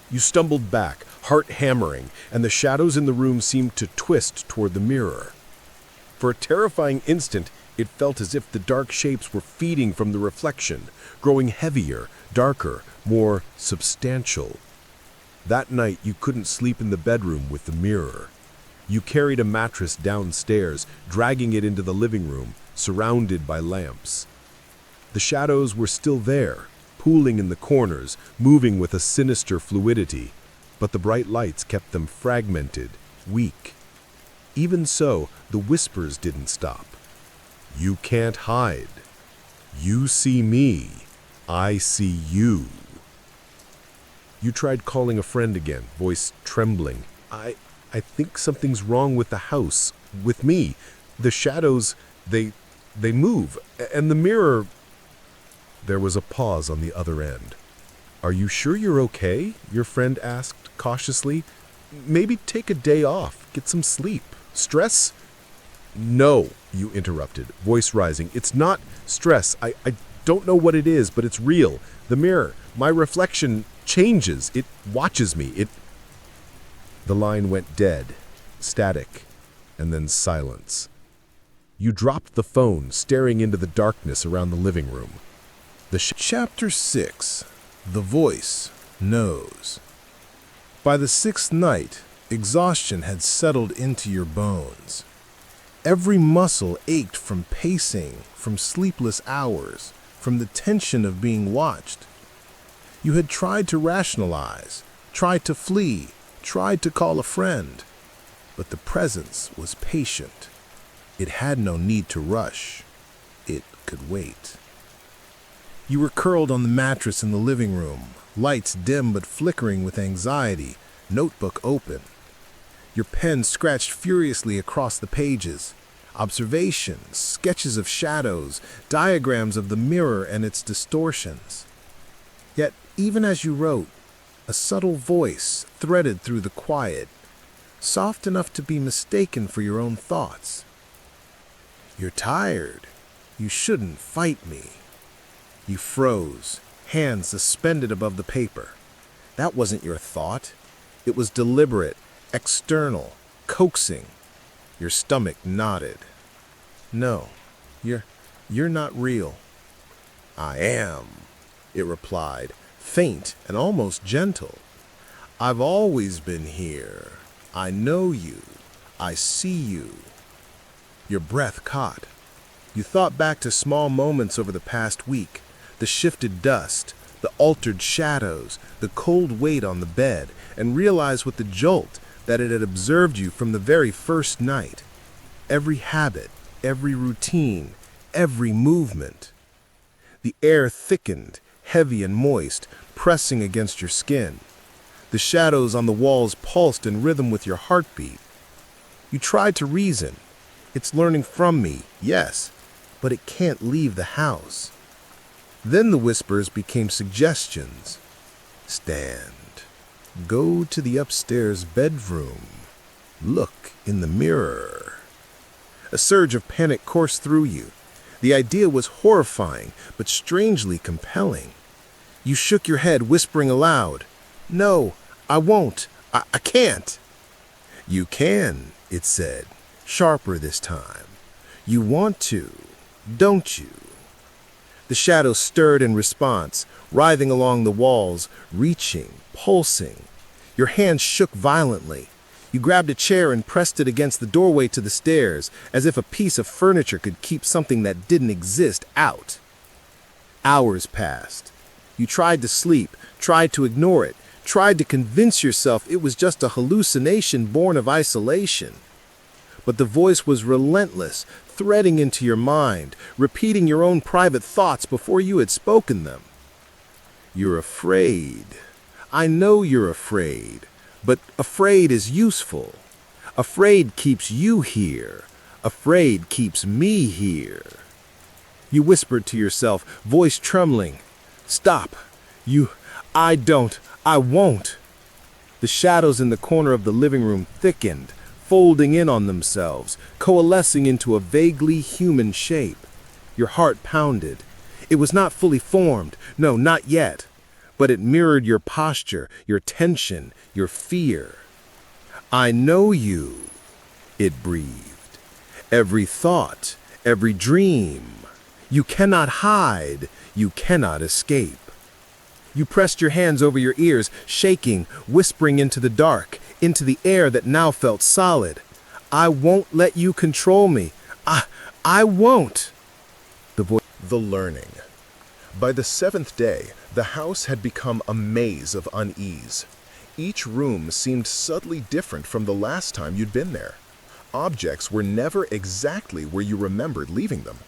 You stumbled back, heart hammering, and the shadows in the room seemed to twist toward the mirror. For a terrifying instant, it felt as if the dark shapes were feeding from the reflection, growing heavier, darker, more substantial. That night, you couldn't sleep in the bedroom with the mirror. You carried a mattress downstairs, dragging it into the living room, surrounded by lamps. The shadows were still there, pooling in the corners, moving with a sinister fluidity, but the bright lights kept them fragmented, weak. Even so, the whispers didn't stop. You can't hide. You see me. I see you. You tried calling a friend again, voice trembling. I think something's wrong with the house, with me. The shadows, they move, and the mirror... There was a pause on the other end. Are you sure you're okay? Your friend asked cautiously. Maybe take a day off, get some sleep. Stress? No, you interrupted, voice rising. It's not stress. I don't know what it is, but it's real. The mirror, my reflection changes. It watches me. The line went dead, static, and then silence. You dropped the phone, staring into the darkness around the living room. Chapter 6. The Voice Knows. By the 6th night, exhaustion had settled into your bones. Every muscle ached from pacing, from sleepless hours, from the tension of being watched. You had tried to rationalize, tried to flee, tried to call a friend, but the presence was patient. It had no need to rush. It could wait. You were curled on the mattress in the living room, lights dim but flickering with anxiety, notebook open. Your pen scratched furiously across the pages. Observations, sketches of shadows, diagrams of the mirror and its distortions. Yet, even as you wrote, a subtle voice threaded through the quiet, soft enough to be mistaken for your own thoughts. "You're tired. You shouldn't fight me." You froze, hands suspended above the paper. That wasn't your thought. It was deliberate, external, coaxing. Your stomach nodded. "No, you're not real." "I am," it replied, faint and almost gentle. "I've always been here. I know you. I see you." Your breath caught. You thought back to small moments over the past week, the shifted dust, the altered shadows, the cold weight on the bed, and realized with a jolt that it had observed you from the very first night. Every habit, every routine, every movement. The air thickened, heavy and moist, pressing against your skin. The shadows on the walls pulsed in rhythm with your heartbeat. You tried to reason. "It's learning from me, yes, but it can't leave the house." Then the whispers became suggestions. "Stand. Go to the upstairs bedroom. Look in the mirror." A surge of panic coursed through you. The idea was horrifying, but strangely compelling. You shook your head, whispering aloud, "No, I won't. I can't." "You can," it said, sharper this time. "You want to, don't you?" The shadows stirred in response, writhing along the walls, reaching, pulsing. Your hands shook violently. You grabbed a chair and pressed it against the doorway to the stairs, as if a piece of furniture could keep something that didn't exist out. Hours passed. You tried to sleep, tried to ignore it, tried to convince yourself it was just a hallucination born of isolation. But the voice was relentless, threading into your mind, repeating your own private thoughts before you had spoken them. "You're afraid. I know you're afraid. But afraid is useful. Afraid keeps you here. Afraid keeps me here." You whispered to yourself, voice trembling, "Stop. I won't." The shadows in the corner of the living room thickened, folding in on themselves, coalescing into a vaguely human shape. Your heart pounded. It was not fully formed, no, not yet, but it mirrored your posture, your tension, your fear. "I know you," it breathed. "Every thought, every dream. You cannot hide, you cannot escape." You pressed your hands over your ears, shaking, whispering into the dark, into the air that now felt solid. "I won't let you control me. I won't." The learning. By the 7th day, the house had become a maze of unease. Each room seemed subtly different from the last time you'd been there. Objects were never exactly where you remembered leaving them.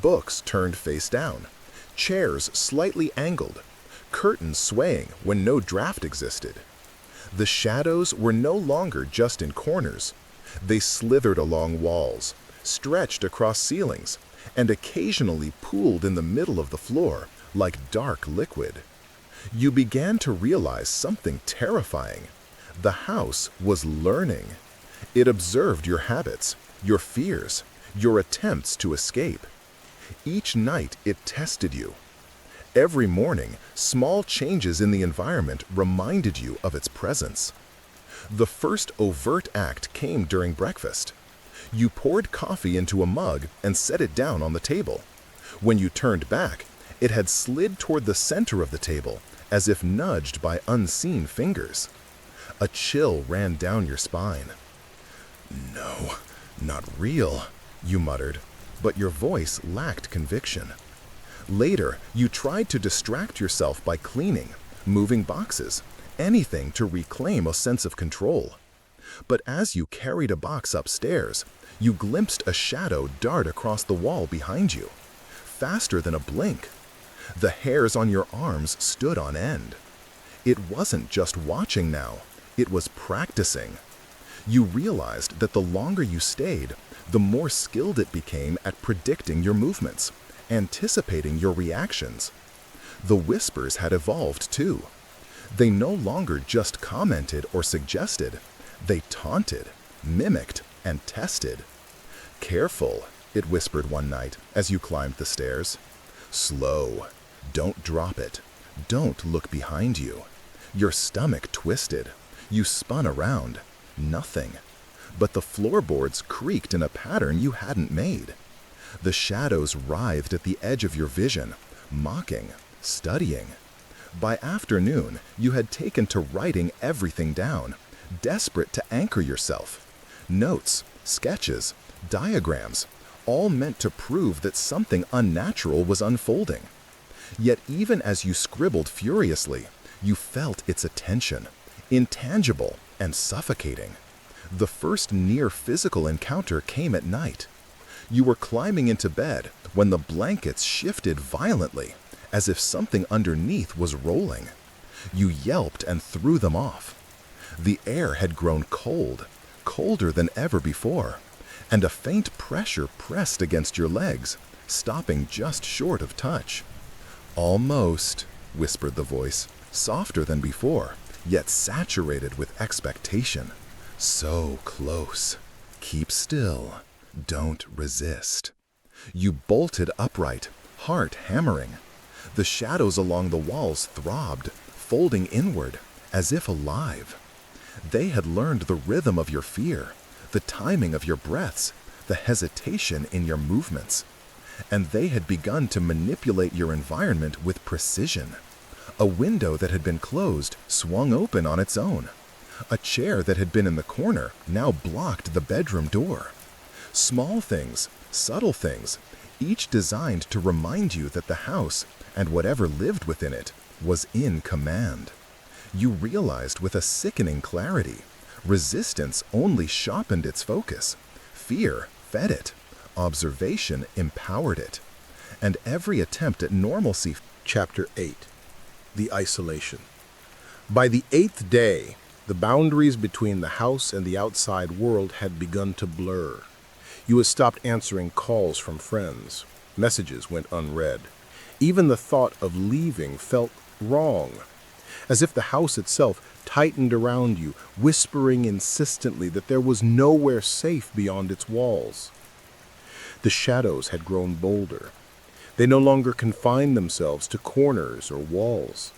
Books turned face down. Chairs slightly angled. Curtains swaying when no draft existed. The shadows were no longer just in corners. They slithered along walls, stretched across ceilings, and occasionally pooled in the middle of the floor like dark liquid. You began to realize something terrifying. The house was learning. It observed your habits, your fears, your attempts to escape. Each night it tested you. Every morning, small changes in the environment reminded you of its presence. The first overt act came during breakfast. You poured coffee into a mug and set it down on the table. When you turned back, it had slid toward the center of the table, as if nudged by unseen fingers. A chill ran down your spine. "No, not real," you muttered, but your voice lacked conviction. Later, you tried to distract yourself by cleaning, moving boxes, anything to reclaim a sense of control. But as you carried a box upstairs, you glimpsed a shadow dart across the wall behind you. faster than a blink. The hairs on your arms stood on end. It wasn't just watching now, it was practicing. You realized that the longer you stayed, the more skilled it became at predicting your movements, anticipating your reactions. The whispers had evolved too. They no longer just commented or suggested, they taunted, mimicked, and tested. "Careful," it whispered one night as you climbed the stairs. "Slow. Don't drop it. Don't look behind you." Your stomach twisted. You spun around. Nothing. But the floorboards creaked in a pattern you hadn't made. The shadows writhed at the edge of your vision, mocking, studying. By afternoon, you had taken to writing everything down, desperate to anchor yourself. Notes, sketches, diagrams, all meant to prove that something unnatural was unfolding. Yet even as you scribbled furiously, you felt its attention, intangible and suffocating. The first near physical encounter came at night. You were climbing into bed when the blankets shifted violently, as if something underneath was rolling. You yelped and threw them off. The air had grown cold, colder than ever before, and a faint pressure pressed against your legs, stopping just short of touch. "Almost," whispered the voice, softer than before, yet saturated with expectation. "So close. Keep still. Don't resist." You bolted upright, heart hammering. The shadows along the walls throbbed, folding inward, as if alive. They had learned the rhythm of your fear, the timing of your breaths, the hesitation in your movements. And they had begun to manipulate your environment with precision. A window that had been closed swung open on its own. A chair that had been in the corner now blocked the bedroom door. Small things, subtle things, each designed to remind you that the house, and whatever lived within it, was in command. You realized with a sickening clarity, resistance only sharpened its focus. Fear fed it. Observation empowered it. And every attempt at normalcy. Chapter 8. The Isolation. By the 8th day, the boundaries between the house and the outside world had begun to blur. You had stopped answering calls from friends. Messages went unread. Even the thought of leaving felt wrong, as if the house itself tightened around you, whispering insistently that there was nowhere safe beyond its walls. The shadows had grown bolder. They no longer confined themselves to corners or walls.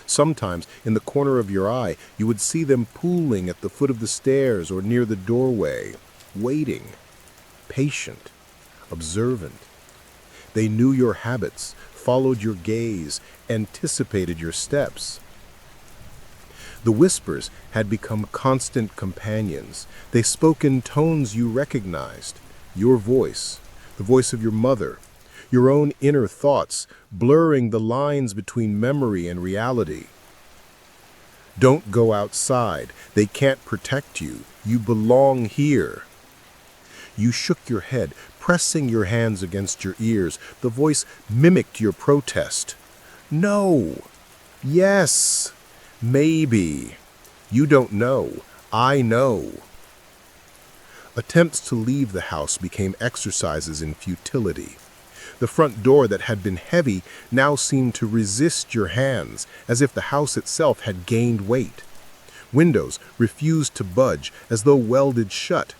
Sometimes, in the corner of your eye, you would see them pooling at the foot of the stairs or near the doorway, waiting, patient, observant. They knew your habits, followed your gaze, anticipated your steps. The whispers had become constant companions. They spoke in tones you recognized. Your voice, the voice of your mother, your own inner thoughts, blurring the lines between memory and reality. "Don't go outside. They can't protect you. You belong here." You shook your head, pressing your hands against your ears. The voice mimicked your protest. "No. Yes. Maybe. You don't know. I know." Attempts to leave the house became exercises in futility. The front door that had been heavy now seemed to resist your hands, as if the house itself had gained weight. Windows refused to budge, as though welded shut.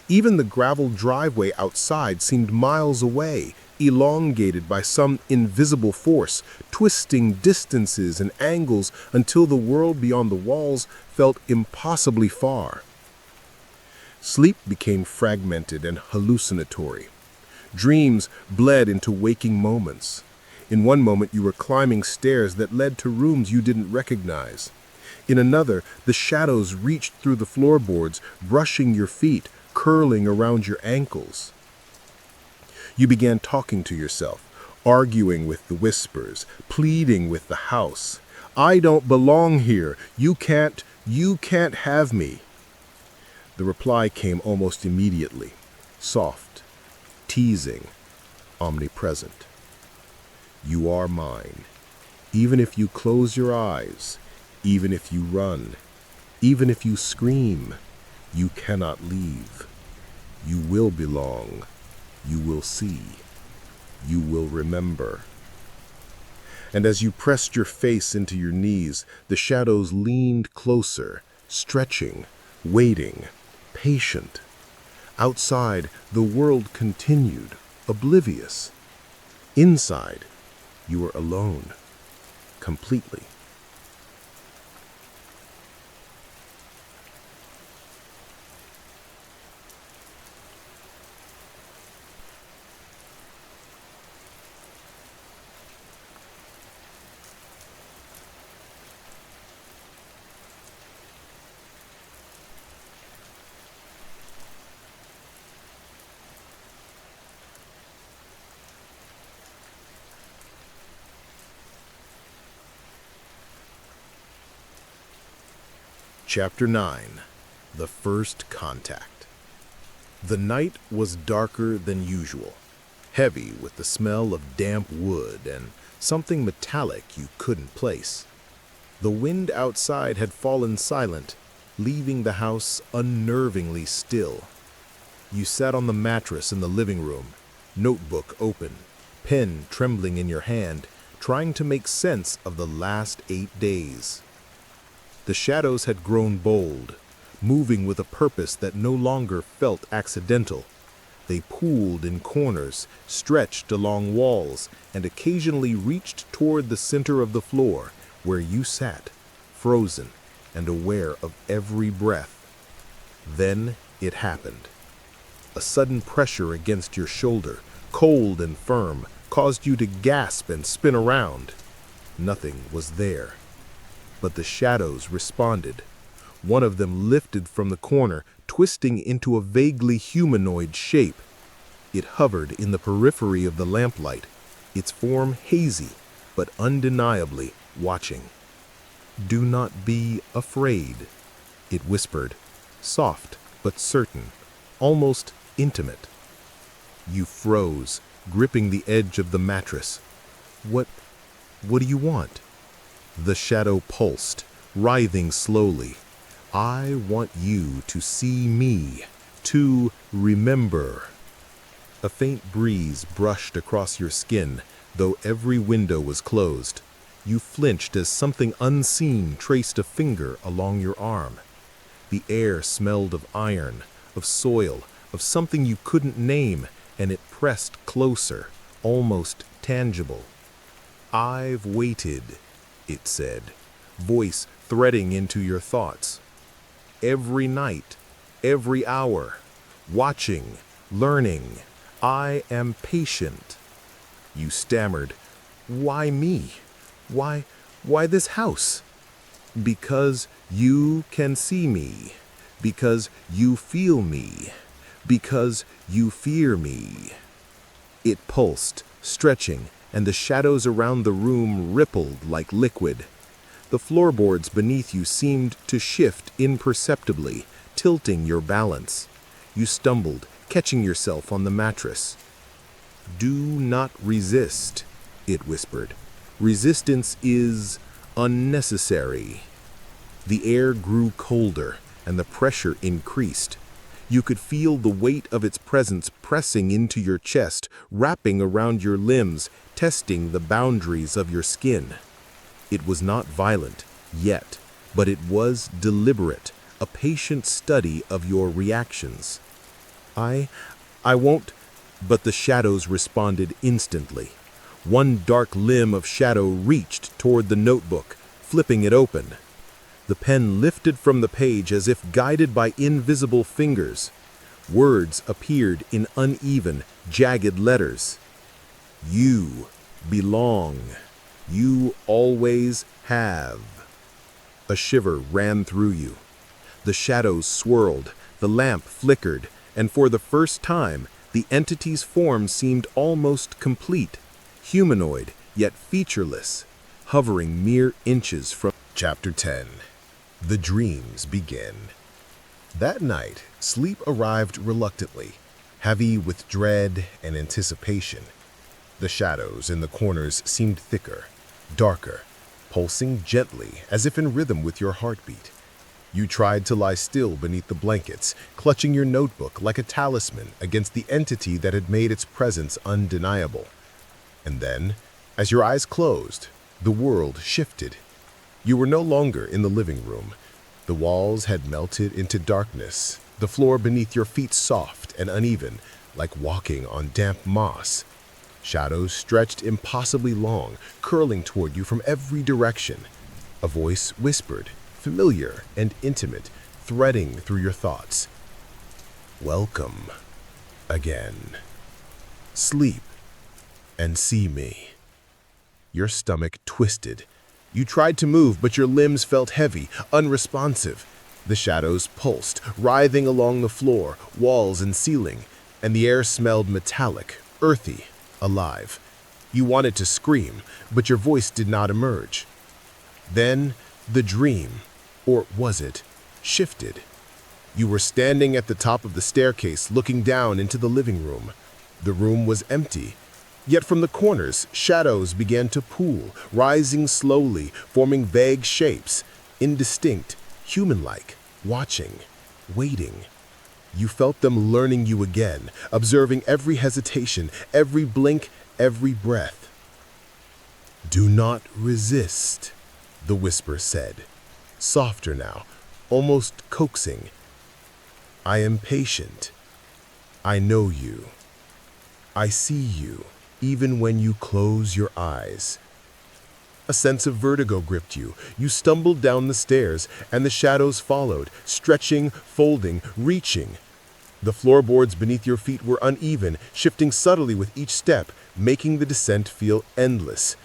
Even the gravel driveway outside seemed miles away, elongated by some invisible force, twisting distances and angles until the world beyond the walls felt impossibly far. Sleep became fragmented and hallucinatory. Dreams bled into waking moments. In one moment you were climbing stairs that led to rooms you didn't recognize. In another, the shadows reached through the floorboards, brushing your feet, curling around your ankles. You began talking to yourself, arguing with the whispers, pleading with the house. "I don't belong here. You can't have me." The reply came almost immediately, soft, teasing, omnipresent. You are mine. Even if you close your eyes, even if you run, even if you scream, you cannot leave. You will belong. You will see. You will remember. And as you pressed your face into your knees, the shadows leaned closer, stretching, waiting, patient. Outside, the world continued, oblivious. Inside, you were alone, completely. Chapter 9. The First Contact. The night was darker than usual, heavy with the smell of damp wood and something metallic you couldn't place. The wind outside had fallen silent, leaving the house unnervingly still. You sat on the mattress in the living room, notebook open, pen trembling in your hand, trying to make sense of the last 8 days. The shadows had grown bold, moving with a purpose that no longer felt accidental. They pooled in corners, stretched along walls, and occasionally reached toward the center of the floor, where you sat, frozen and aware of every breath. Then it happened. A sudden pressure against your shoulder, cold and firm, caused you to gasp and spin around. Nothing was there. But the shadows responded. One of them lifted from the corner, twisting into a vaguely humanoid shape. It hovered in the periphery of the lamplight, its form hazy, but undeniably watching. "Do not be afraid," it whispered, soft but certain, almost intimate. You froze, gripping the edge of the mattress. What do you want?" The shadow pulsed, writhing slowly. "I want you to see me, to remember." A faint breeze brushed across your skin, though every window was closed. You flinched as something unseen traced a finger along your arm. The air smelled of iron, of soil, of something you couldn't name, and it pressed closer, almost tangible. "I've waited," it said, voice threading into your thoughts. "Every night, every hour, watching, learning. I am patient." You stammered, "Why me? Why this house?" "Because you can see me. Because you feel me. Because you fear me." It pulsed, stretching, and the shadows around the room rippled like liquid. The floorboards beneath you seemed to shift imperceptibly, tilting your balance. You stumbled, catching yourself on the mattress. "Do not resist," it whispered. "Resistance is unnecessary." The air grew colder, and the pressure increased. You could feel the weight of its presence pressing into your chest, wrapping around your limbs, testing the boundaries of your skin. It was not violent, yet, but it was deliberate, a patient study of your reactions. I won't," but the shadows responded instantly. One dark limb of shadow reached toward the notebook, flipping it open. The pen lifted from the page as if guided by invisible fingers. Words appeared in uneven, jagged letters. "You belong. You always have." A shiver ran through you. The shadows swirled, the lamp flickered, and for the first time, the entity's form seemed almost complete, humanoid yet featureless, hovering mere inches from. Chapter 10. The dreams begin. That night, sleep arrived reluctantly, heavy with dread and anticipation. The shadows in the corners seemed thicker, darker, pulsing gently as if in rhythm with your heartbeat. You tried to lie still beneath the blankets, clutching your notebook like a talisman against the entity that had made its presence undeniable. And then, as your eyes closed, the world shifted. You were no longer in the living room. The walls had melted into darkness, the floor beneath your feet soft and uneven, like walking on damp moss. Shadows stretched impossibly long, curling toward you from every direction. A voice whispered, familiar and intimate, threading through your thoughts. Welcome again. Sleep and see me. Your stomach twisted. You tried to move, but your limbs felt heavy, unresponsive. The shadows pulsed, writhing along the floor, walls, and ceiling, and the air smelled metallic, earthy, alive. You wanted to scream, but your voice did not emerge. Then, the dream, or was it, shifted. You were standing at the top of the staircase, looking down into the living room. The room was empty. Yet from the corners, shadows began to pool, rising slowly, forming vague shapes, indistinct, human-like, watching, waiting. You felt them learning you again, observing every hesitation, every blink, every breath. Do not resist, the whisper said, softer now, almost coaxing. I am patient. I know you. I see you, even when you close your eyes. A sense of vertigo gripped you. You stumbled down the stairs, and the shadows followed, stretching, folding, reaching. The floorboards beneath your feet were uneven, shifting subtly with each step, making the descent feel endless.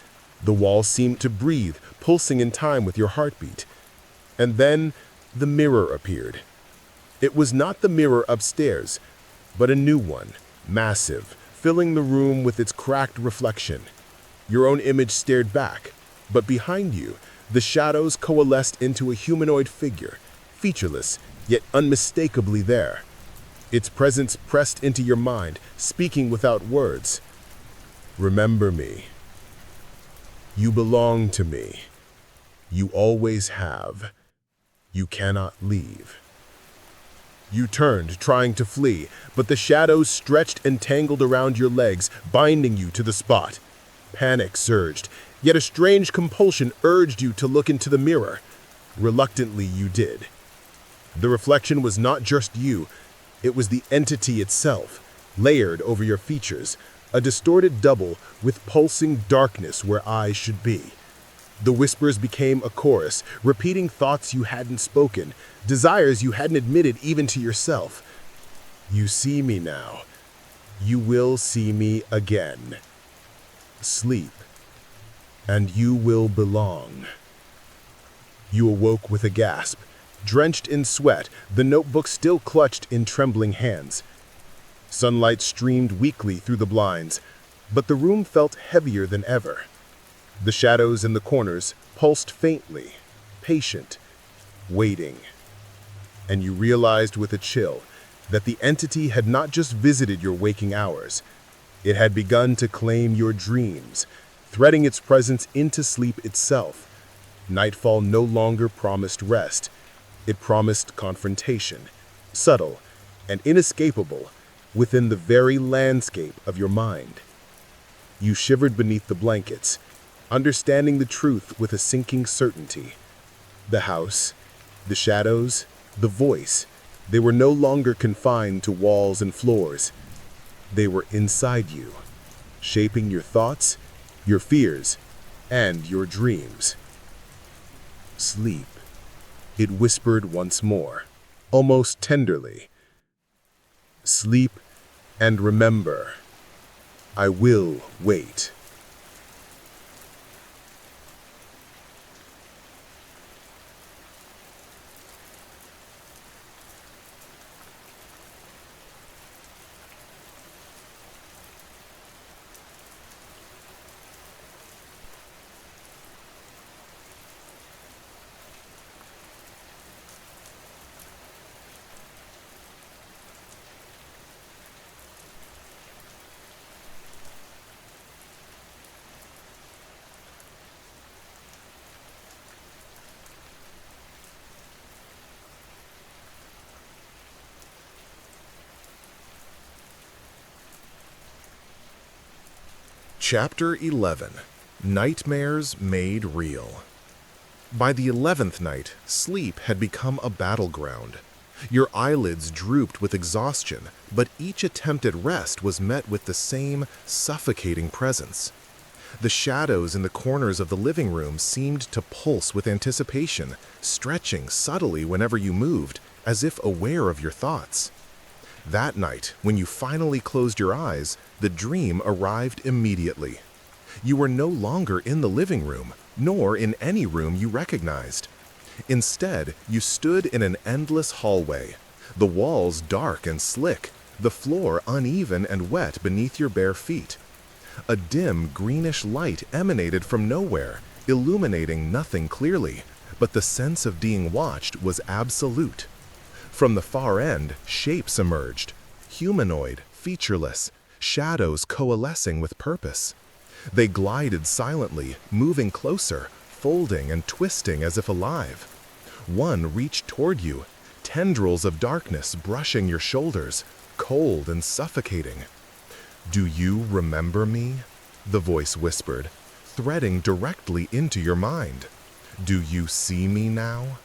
The walls seemed to breathe, pulsing in time with your heartbeat. And then the mirror appeared. It was not the mirror upstairs, but a new one, massive, filling the room with its cracked reflection. Your own image stared back, but behind you, the shadows coalesced into a humanoid figure, featureless, yet unmistakably there. Its presence pressed into your mind, speaking without words. Remember me. You belong to me. You always have. You cannot leave. You turned, trying to flee, but the shadows stretched and tangled around your legs, binding you to the spot. Panic surged, yet a strange compulsion urged you to look into the mirror. Reluctantly, you did. The reflection was not just you, it was the entity itself, layered over your features, a distorted double with pulsing darkness where eyes should be. The whispers became a chorus, repeating thoughts you hadn't spoken, desires you hadn't admitted even to yourself. You see me now. You will see me again. Sleep, and you will belong. You awoke with a gasp. Drenched in sweat, the notebook still clutched in trembling hands. Sunlight streamed weakly through the blinds, but the room felt heavier than ever. The shadows in the corners pulsed faintly, patient, waiting. And you realized with a chill that the entity had not just visited your waking hours. It had begun to claim your dreams, threading its presence into sleep itself. Nightfall no longer promised rest. It promised confrontation, subtle and inescapable, within the very landscape of your mind. You shivered beneath the blankets, understanding the truth with a sinking certainty. The house, the shadows, the voice, they were no longer confined to walls and floors. They were inside you, shaping your thoughts, your fears, and your dreams. Sleep, it whispered once more, almost tenderly. Sleep and remember, I will wait. Chapter 11. Nightmares Made Real. By the 11th night, sleep had become a battleground. Your eyelids drooped with exhaustion, but each attempt at rest was met with the same suffocating presence. The shadows in the corners of the living room seemed to pulse with anticipation, stretching subtly whenever you moved, as if aware of your thoughts. That night, when you finally closed your eyes, the dream arrived immediately. You were no longer in the living room, nor in any room you recognized. Instead, you stood in an endless hallway, the walls dark and slick, the floor uneven and wet beneath your bare feet. A dim greenish light emanated from nowhere, illuminating nothing clearly, but the sense of being watched was absolute. From the far end, shapes emerged, humanoid, featureless, shadows coalescing with purpose. They glided silently, moving closer, folding and twisting as if alive. One reached toward you, tendrils of darkness brushing your shoulders, cold and suffocating. "Do you remember me?" the voice whispered, threading directly into your mind. "Do you see me now?"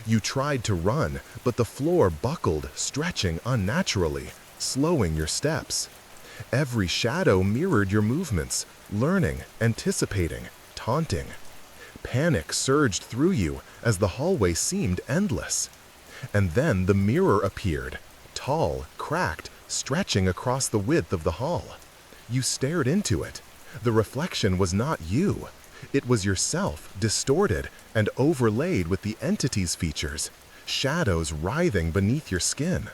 You tried to run, but the floor buckled, stretching unnaturally, slowing your steps. Every shadow mirrored your movements, learning, anticipating, taunting. Panic surged through you as the hallway seemed endless. And then the mirror appeared, tall, cracked, stretching across the width of the hall. You stared into it. The reflection was not you. It was yourself, distorted and overlaid with the entity's features, shadows writhing beneath your skin.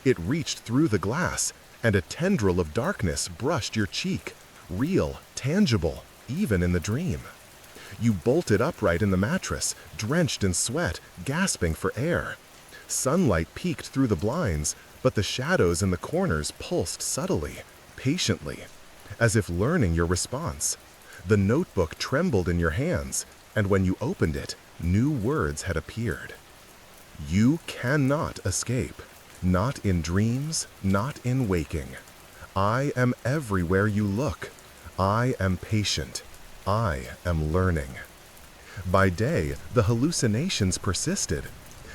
It reached through the glass, and a tendril of darkness brushed your cheek, real, tangible, even in the dream. You bolted upright in the mattress, drenched in sweat, gasping for air. Sunlight peeked through the blinds, but the shadows in the corners pulsed subtly, patiently, as if learning your response. The notebook trembled in your hands, and when you opened it, new words had appeared. "You cannot escape, not in dreams, not in waking. I am everywhere you look. I am patient. I am learning." By day, the hallucinations persisted.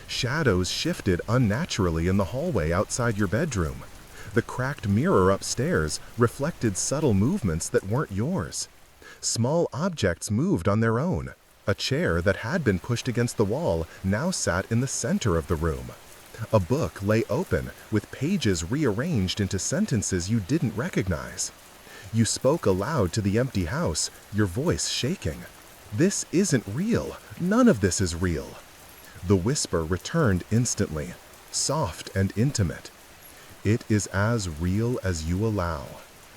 Shadows shifted unnaturally in the hallway outside your bedroom. The cracked mirror upstairs reflected subtle movements that weren't yours. Small objects moved on their own. A chair that had been pushed against the wall now sat in the center of the room. A book lay open, with pages rearranged into sentences you didn't recognize. You spoke aloud to the empty house, your voice shaking. "This isn't real. None of this is real." The whisper returned instantly, soft and intimate. "It is as real as you allow.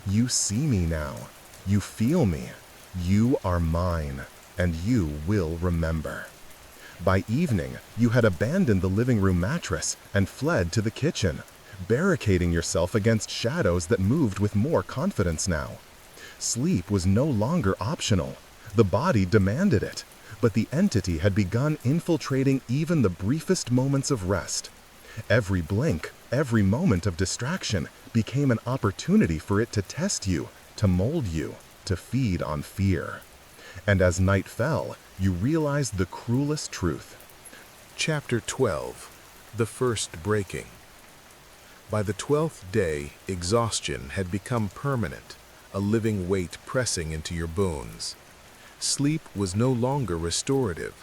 You see me now. You feel me. You are mine, and you will remember." By evening, you had abandoned the living room mattress and fled to the kitchen, barricading yourself against shadows that moved with more confidence now. Sleep was no longer optional. The body demanded it, but the entity had begun infiltrating even the briefest moments of rest. Every blink, every moment of distraction became an opportunity for it to test you, to mold you, to feed on fear. And as night fell, you realized the cruelest truth. Chapter 12. The First Breaking. By the 12th day, exhaustion had become permanent, a living weight pressing into your bones. Sleep was no longer restorative.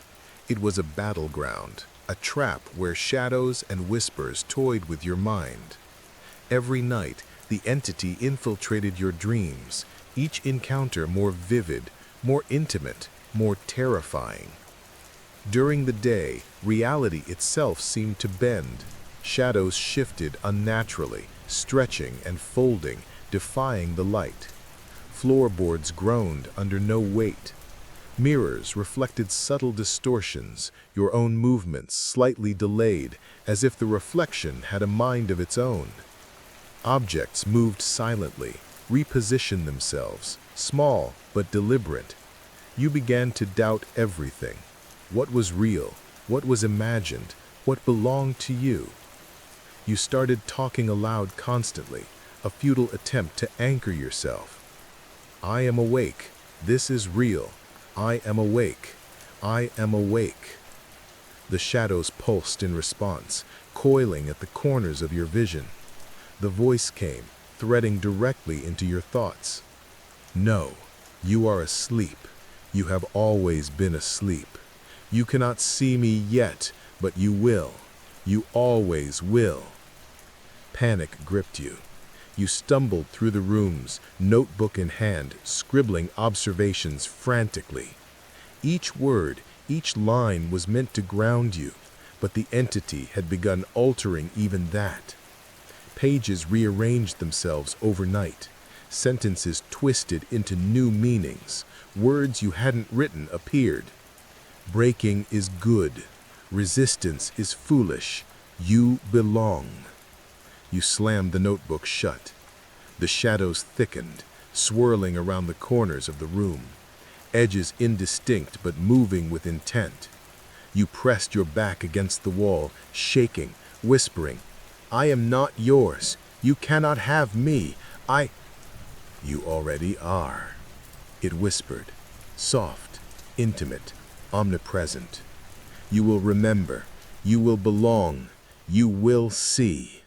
It was a battleground, a trap where shadows and whispers toyed with your mind. Every night, the entity infiltrated your dreams, each encounter more vivid, more intimate, more terrifying. During the day, reality itself seemed to bend. Shadows shifted unnaturally, stretching and folding, defying the light. Floorboards groaned under no weight. Mirrors reflected subtle distortions, your own movements slightly delayed, as if the reflection had a mind of its own. Objects moved silently, repositioned themselves, small but deliberate. You began to doubt everything. What was real? What was imagined? What belonged to you? You started talking aloud constantly, a futile attempt to anchor yourself. I am awake. This is real. I am awake. I am awake. The shadows pulsed in response, coiling at the corners of your vision. The voice came, threading directly into your thoughts. No, you are asleep. You have always been asleep. You cannot see me yet, but you will. You always will. Panic gripped you. You stumbled through the rooms, notebook in hand, scribbling observations frantically. Each word, each line was meant to ground you, but the entity had begun altering even that. Pages rearranged themselves overnight. Sentences twisted into new meanings. Words you hadn't written appeared. Breaking is good. Resistance is foolish. You belong. You slammed the notebook shut. The shadows thickened, swirling around the corners of the room, edges indistinct but moving with intent. You pressed your back against the wall, shaking, whispering, "I am not yours. You cannot have me. You already are." It whispered, soft, intimate, omnipresent. You will remember. You will belong. You will see.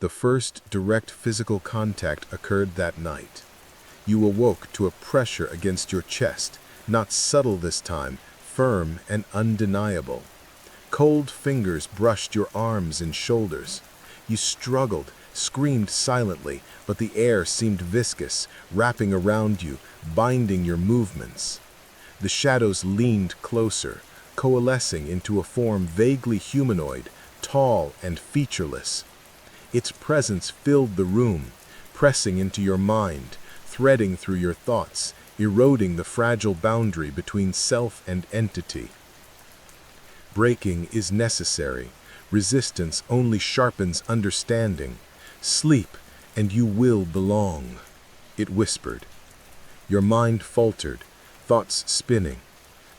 The first direct physical contact occurred that night. You awoke to a pressure against your chest, not subtle this time, firm and undeniable. Cold fingers brushed your arms and shoulders. You struggled, screamed silently, but the air seemed viscous, wrapping around you, binding your movements. The shadows leaned closer, coalescing into a form vaguely humanoid, tall and featureless. Its presence filled the room, pressing into your mind, threading through your thoughts, eroding the fragile boundary between self and entity. Breaking is necessary. Resistance only sharpens understanding. Sleep, and you will belong. It whispered. Your mind faltered, thoughts spinning.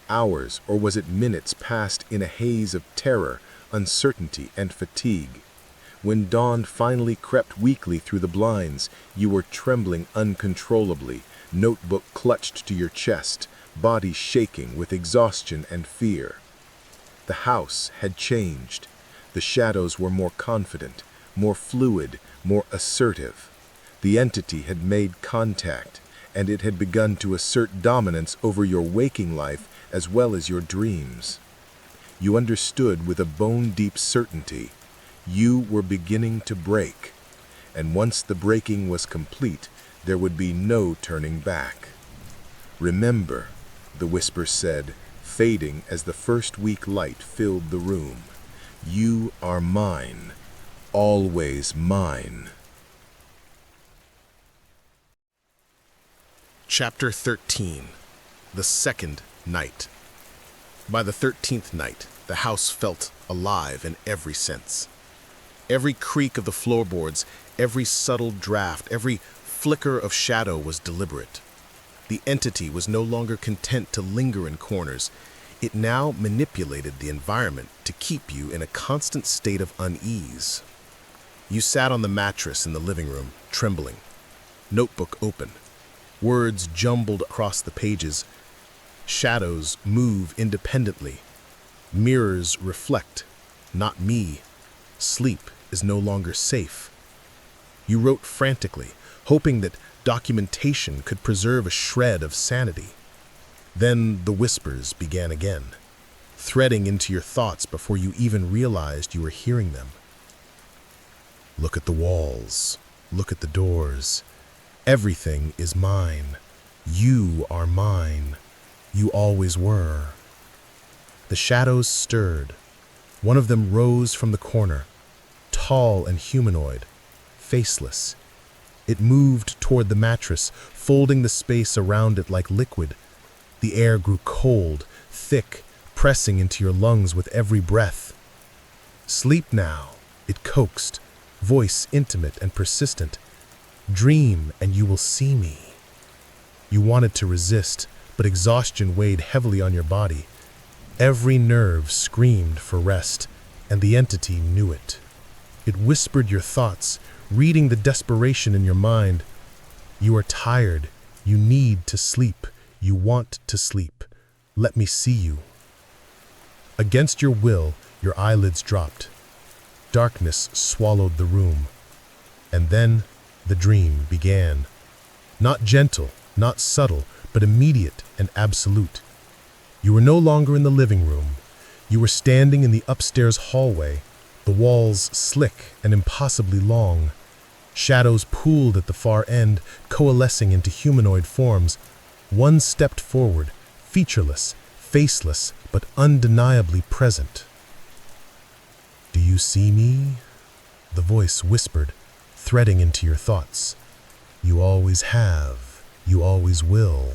Hours, or was it minutes, passed in a haze of terror, uncertainty, and fatigue. When dawn finally crept weakly through the blinds, you were trembling uncontrollably, notebook clutched to your chest, body shaking with exhaustion and fear. The house had changed. The shadows were more confident, more fluid, more assertive. The entity had made contact, and it had begun to assert dominance over your waking life as well as your dreams. You understood with a bone-deep certainty. You were beginning to break, and once the breaking was complete, there would be no turning back. "Remember," the whisper said, fading as the first weak light filled the room. "You are mine, always mine." Chapter 13. The Second Night. By the 13th night, the house felt alive in every sense. Every creak of the floorboards, every subtle draft, every flicker of shadow was deliberate. The entity was no longer content to linger in corners. It now manipulated the environment to keep you in a constant state of unease. You sat on the mattress in the living room, trembling, notebook open. Words jumbled across the pages. Shadows move independently. Mirrors reflect, not me. Sleep is no longer safe. You wrote frantically, hoping that documentation could preserve a shred of sanity. Then the whispers began again, threading into your thoughts before you even realized you were hearing them. Look at the walls. Look at the doors. Everything is mine. You are mine. You always were. The shadows stirred. One of them rose from the corner, tall and humanoid, faceless. It moved toward the mattress, folding the space around it like liquid. The air grew cold, thick, pressing into your lungs with every breath. "Sleep now," it coaxed, voice intimate and persistent. "Dream and you will see me." You wanted to resist, but exhaustion weighed heavily on your body. Every nerve screamed for rest, and the entity knew it. It whispered your thoughts, reading the desperation in your mind. You are tired. You need to sleep. You want to sleep. Let me see you. Against your will, your eyelids dropped. Darkness swallowed the room. And then the dream began. Not gentle, not subtle, but immediate and absolute. You were no longer in the living room. You were standing in the upstairs hallway, the walls slick and impossibly long. Shadows pooled at the far end, coalescing into humanoid forms. One stepped forward, featureless, faceless, but undeniably present. "Do you see me?" The voice whispered, threading into your thoughts. "You always have. You always will."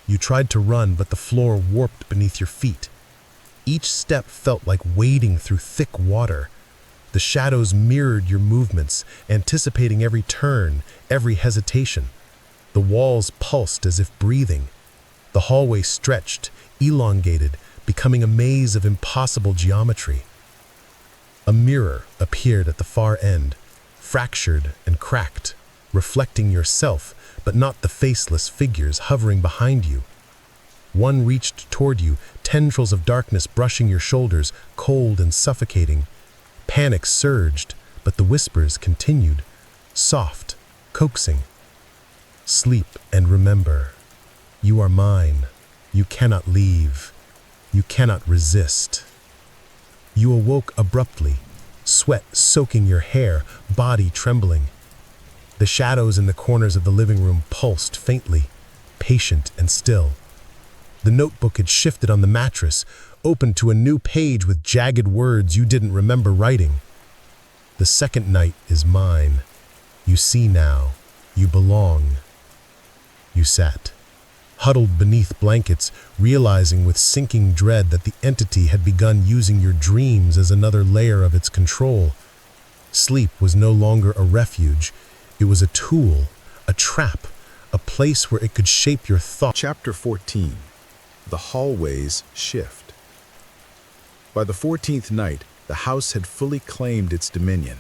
You tried to run, but the floor warped beneath your feet. Each step felt like wading through thick water. The shadows mirrored your movements, anticipating every turn, every hesitation. The walls pulsed as if breathing. The hallway stretched, elongated, becoming a maze of impossible geometry. A mirror appeared at the far end, fractured and cracked, reflecting yourself, but not the faceless figures hovering behind you. One reached toward you, tendrils of darkness brushing your shoulders, cold and suffocating. Panic surged, but the whispers continued, soft, coaxing. "Sleep and remember. You are mine. You cannot leave. You cannot resist." You awoke abruptly, sweat soaking your hair, body trembling. The shadows in the corners of the living room pulsed faintly, patient and still. The notebook had shifted on the mattress, opened to a new page with jagged words you didn't remember writing. "The second night is mine. You see now. You belong." You sat, huddled beneath blankets, realizing with sinking dread that the entity had begun using your dreams as another layer of its control. Sleep was no longer a refuge. It was a tool, a trap, a place where it could shape your thoughts. Chapter 14. The Hallways Shift. By the 14th night, the house had fully claimed its dominion.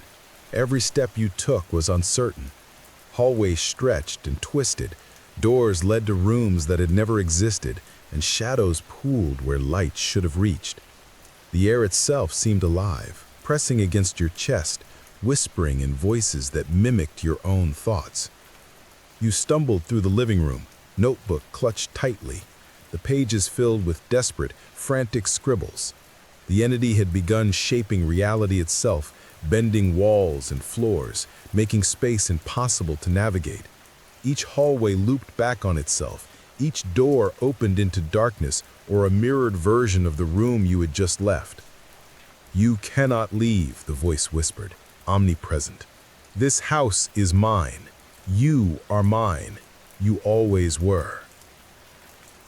Every step you took was uncertain. Hallways stretched and twisted. Doors led to rooms that had never existed, and shadows pooled where light should have reached. The air itself seemed alive, pressing against your chest, whispering in voices that mimicked your own thoughts. You stumbled through the living room, notebook clutched tightly, the pages filled with desperate, frantic scribbles. The entity had begun shaping reality itself, bending walls and floors, making space impossible to navigate. Each hallway looped back on itself. Each door opened into darkness or a mirrored version of the room you had just left. "You cannot leave," the voice whispered, omnipresent. "This house is mine. You are mine. You always were."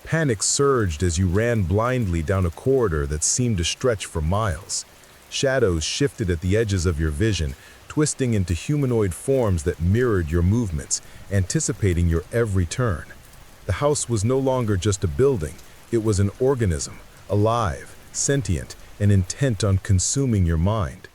Panic surged as you ran blindly down a corridor that seemed to stretch for miles. Shadows shifted at the edges of your vision, twisting into humanoid forms that mirrored your movements, anticipating your every turn. The house was no longer just a building. It was an organism, alive, sentient, and intent on consuming your mind.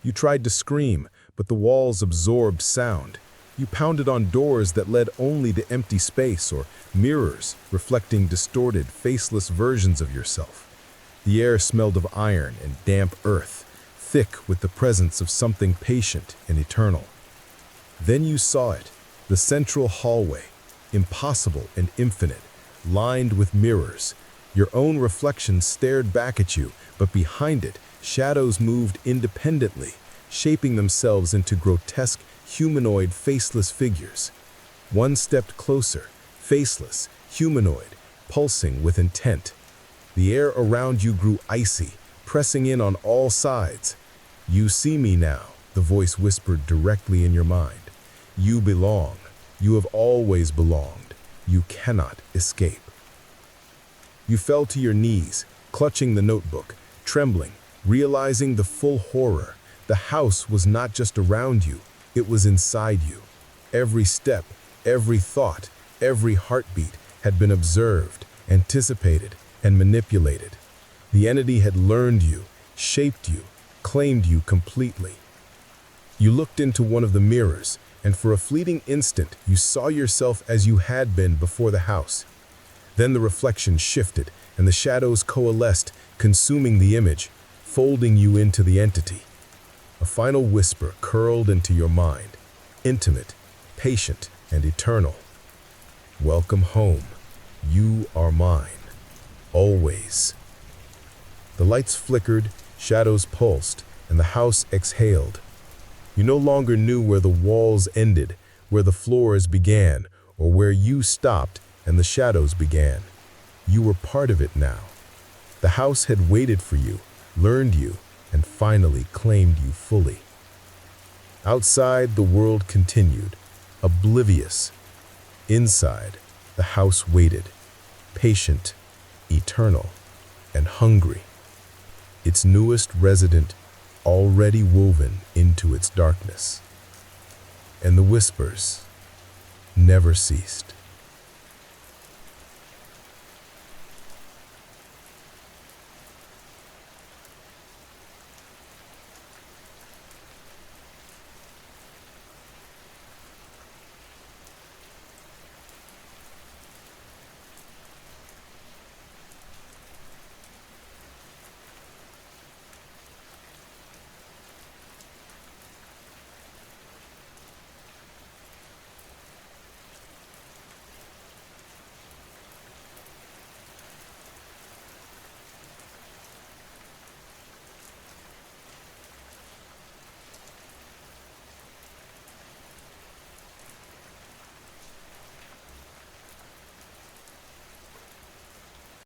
You tried to scream, but the walls absorbed sound. You pounded on doors that led only to empty space or mirrors reflecting distorted, faceless versions of yourself. The air smelled of iron and damp earth, thick with the presence of something patient and eternal. Then you saw it, the central hallway, impossible and infinite, lined with mirrors. Your own reflection stared back at you, but behind it, shadows moved independently, shaping themselves into grotesque, humanoid, faceless figures. One stepped closer, faceless, humanoid, pulsing with intent. The air around you grew icy, pressing in on all sides. "You see me now," the voice whispered directly in your mind. "You belong. You have always belonged. You cannot escape." You fell to your knees, clutching the notebook, trembling, realizing the full horror. The house was not just around you, it was inside you. Every step, every thought, every heartbeat had been observed, anticipated, and manipulated. The entity had learned you, shaped you, claimed you completely. You looked into one of the mirrors, and for a fleeting instant you saw yourself as you had been before the house. Then the reflection shifted, and the shadows coalesced, consuming the image, folding you into the entity. A final whisper curled into your mind, intimate, patient, and eternal. Welcome home. You are mine. Always. The lights flickered, shadows pulsed, and the house exhaled. You no longer knew where the walls ended, where the floors began, or where you stopped and the shadows began. You were part of it now. The house had waited for you, learned you, and finally claimed you fully. Outside, the world continued, oblivious. Inside, the house waited, patient, eternal, and hungry. Its newest resident already woven into its darkness. And the whispers never ceased.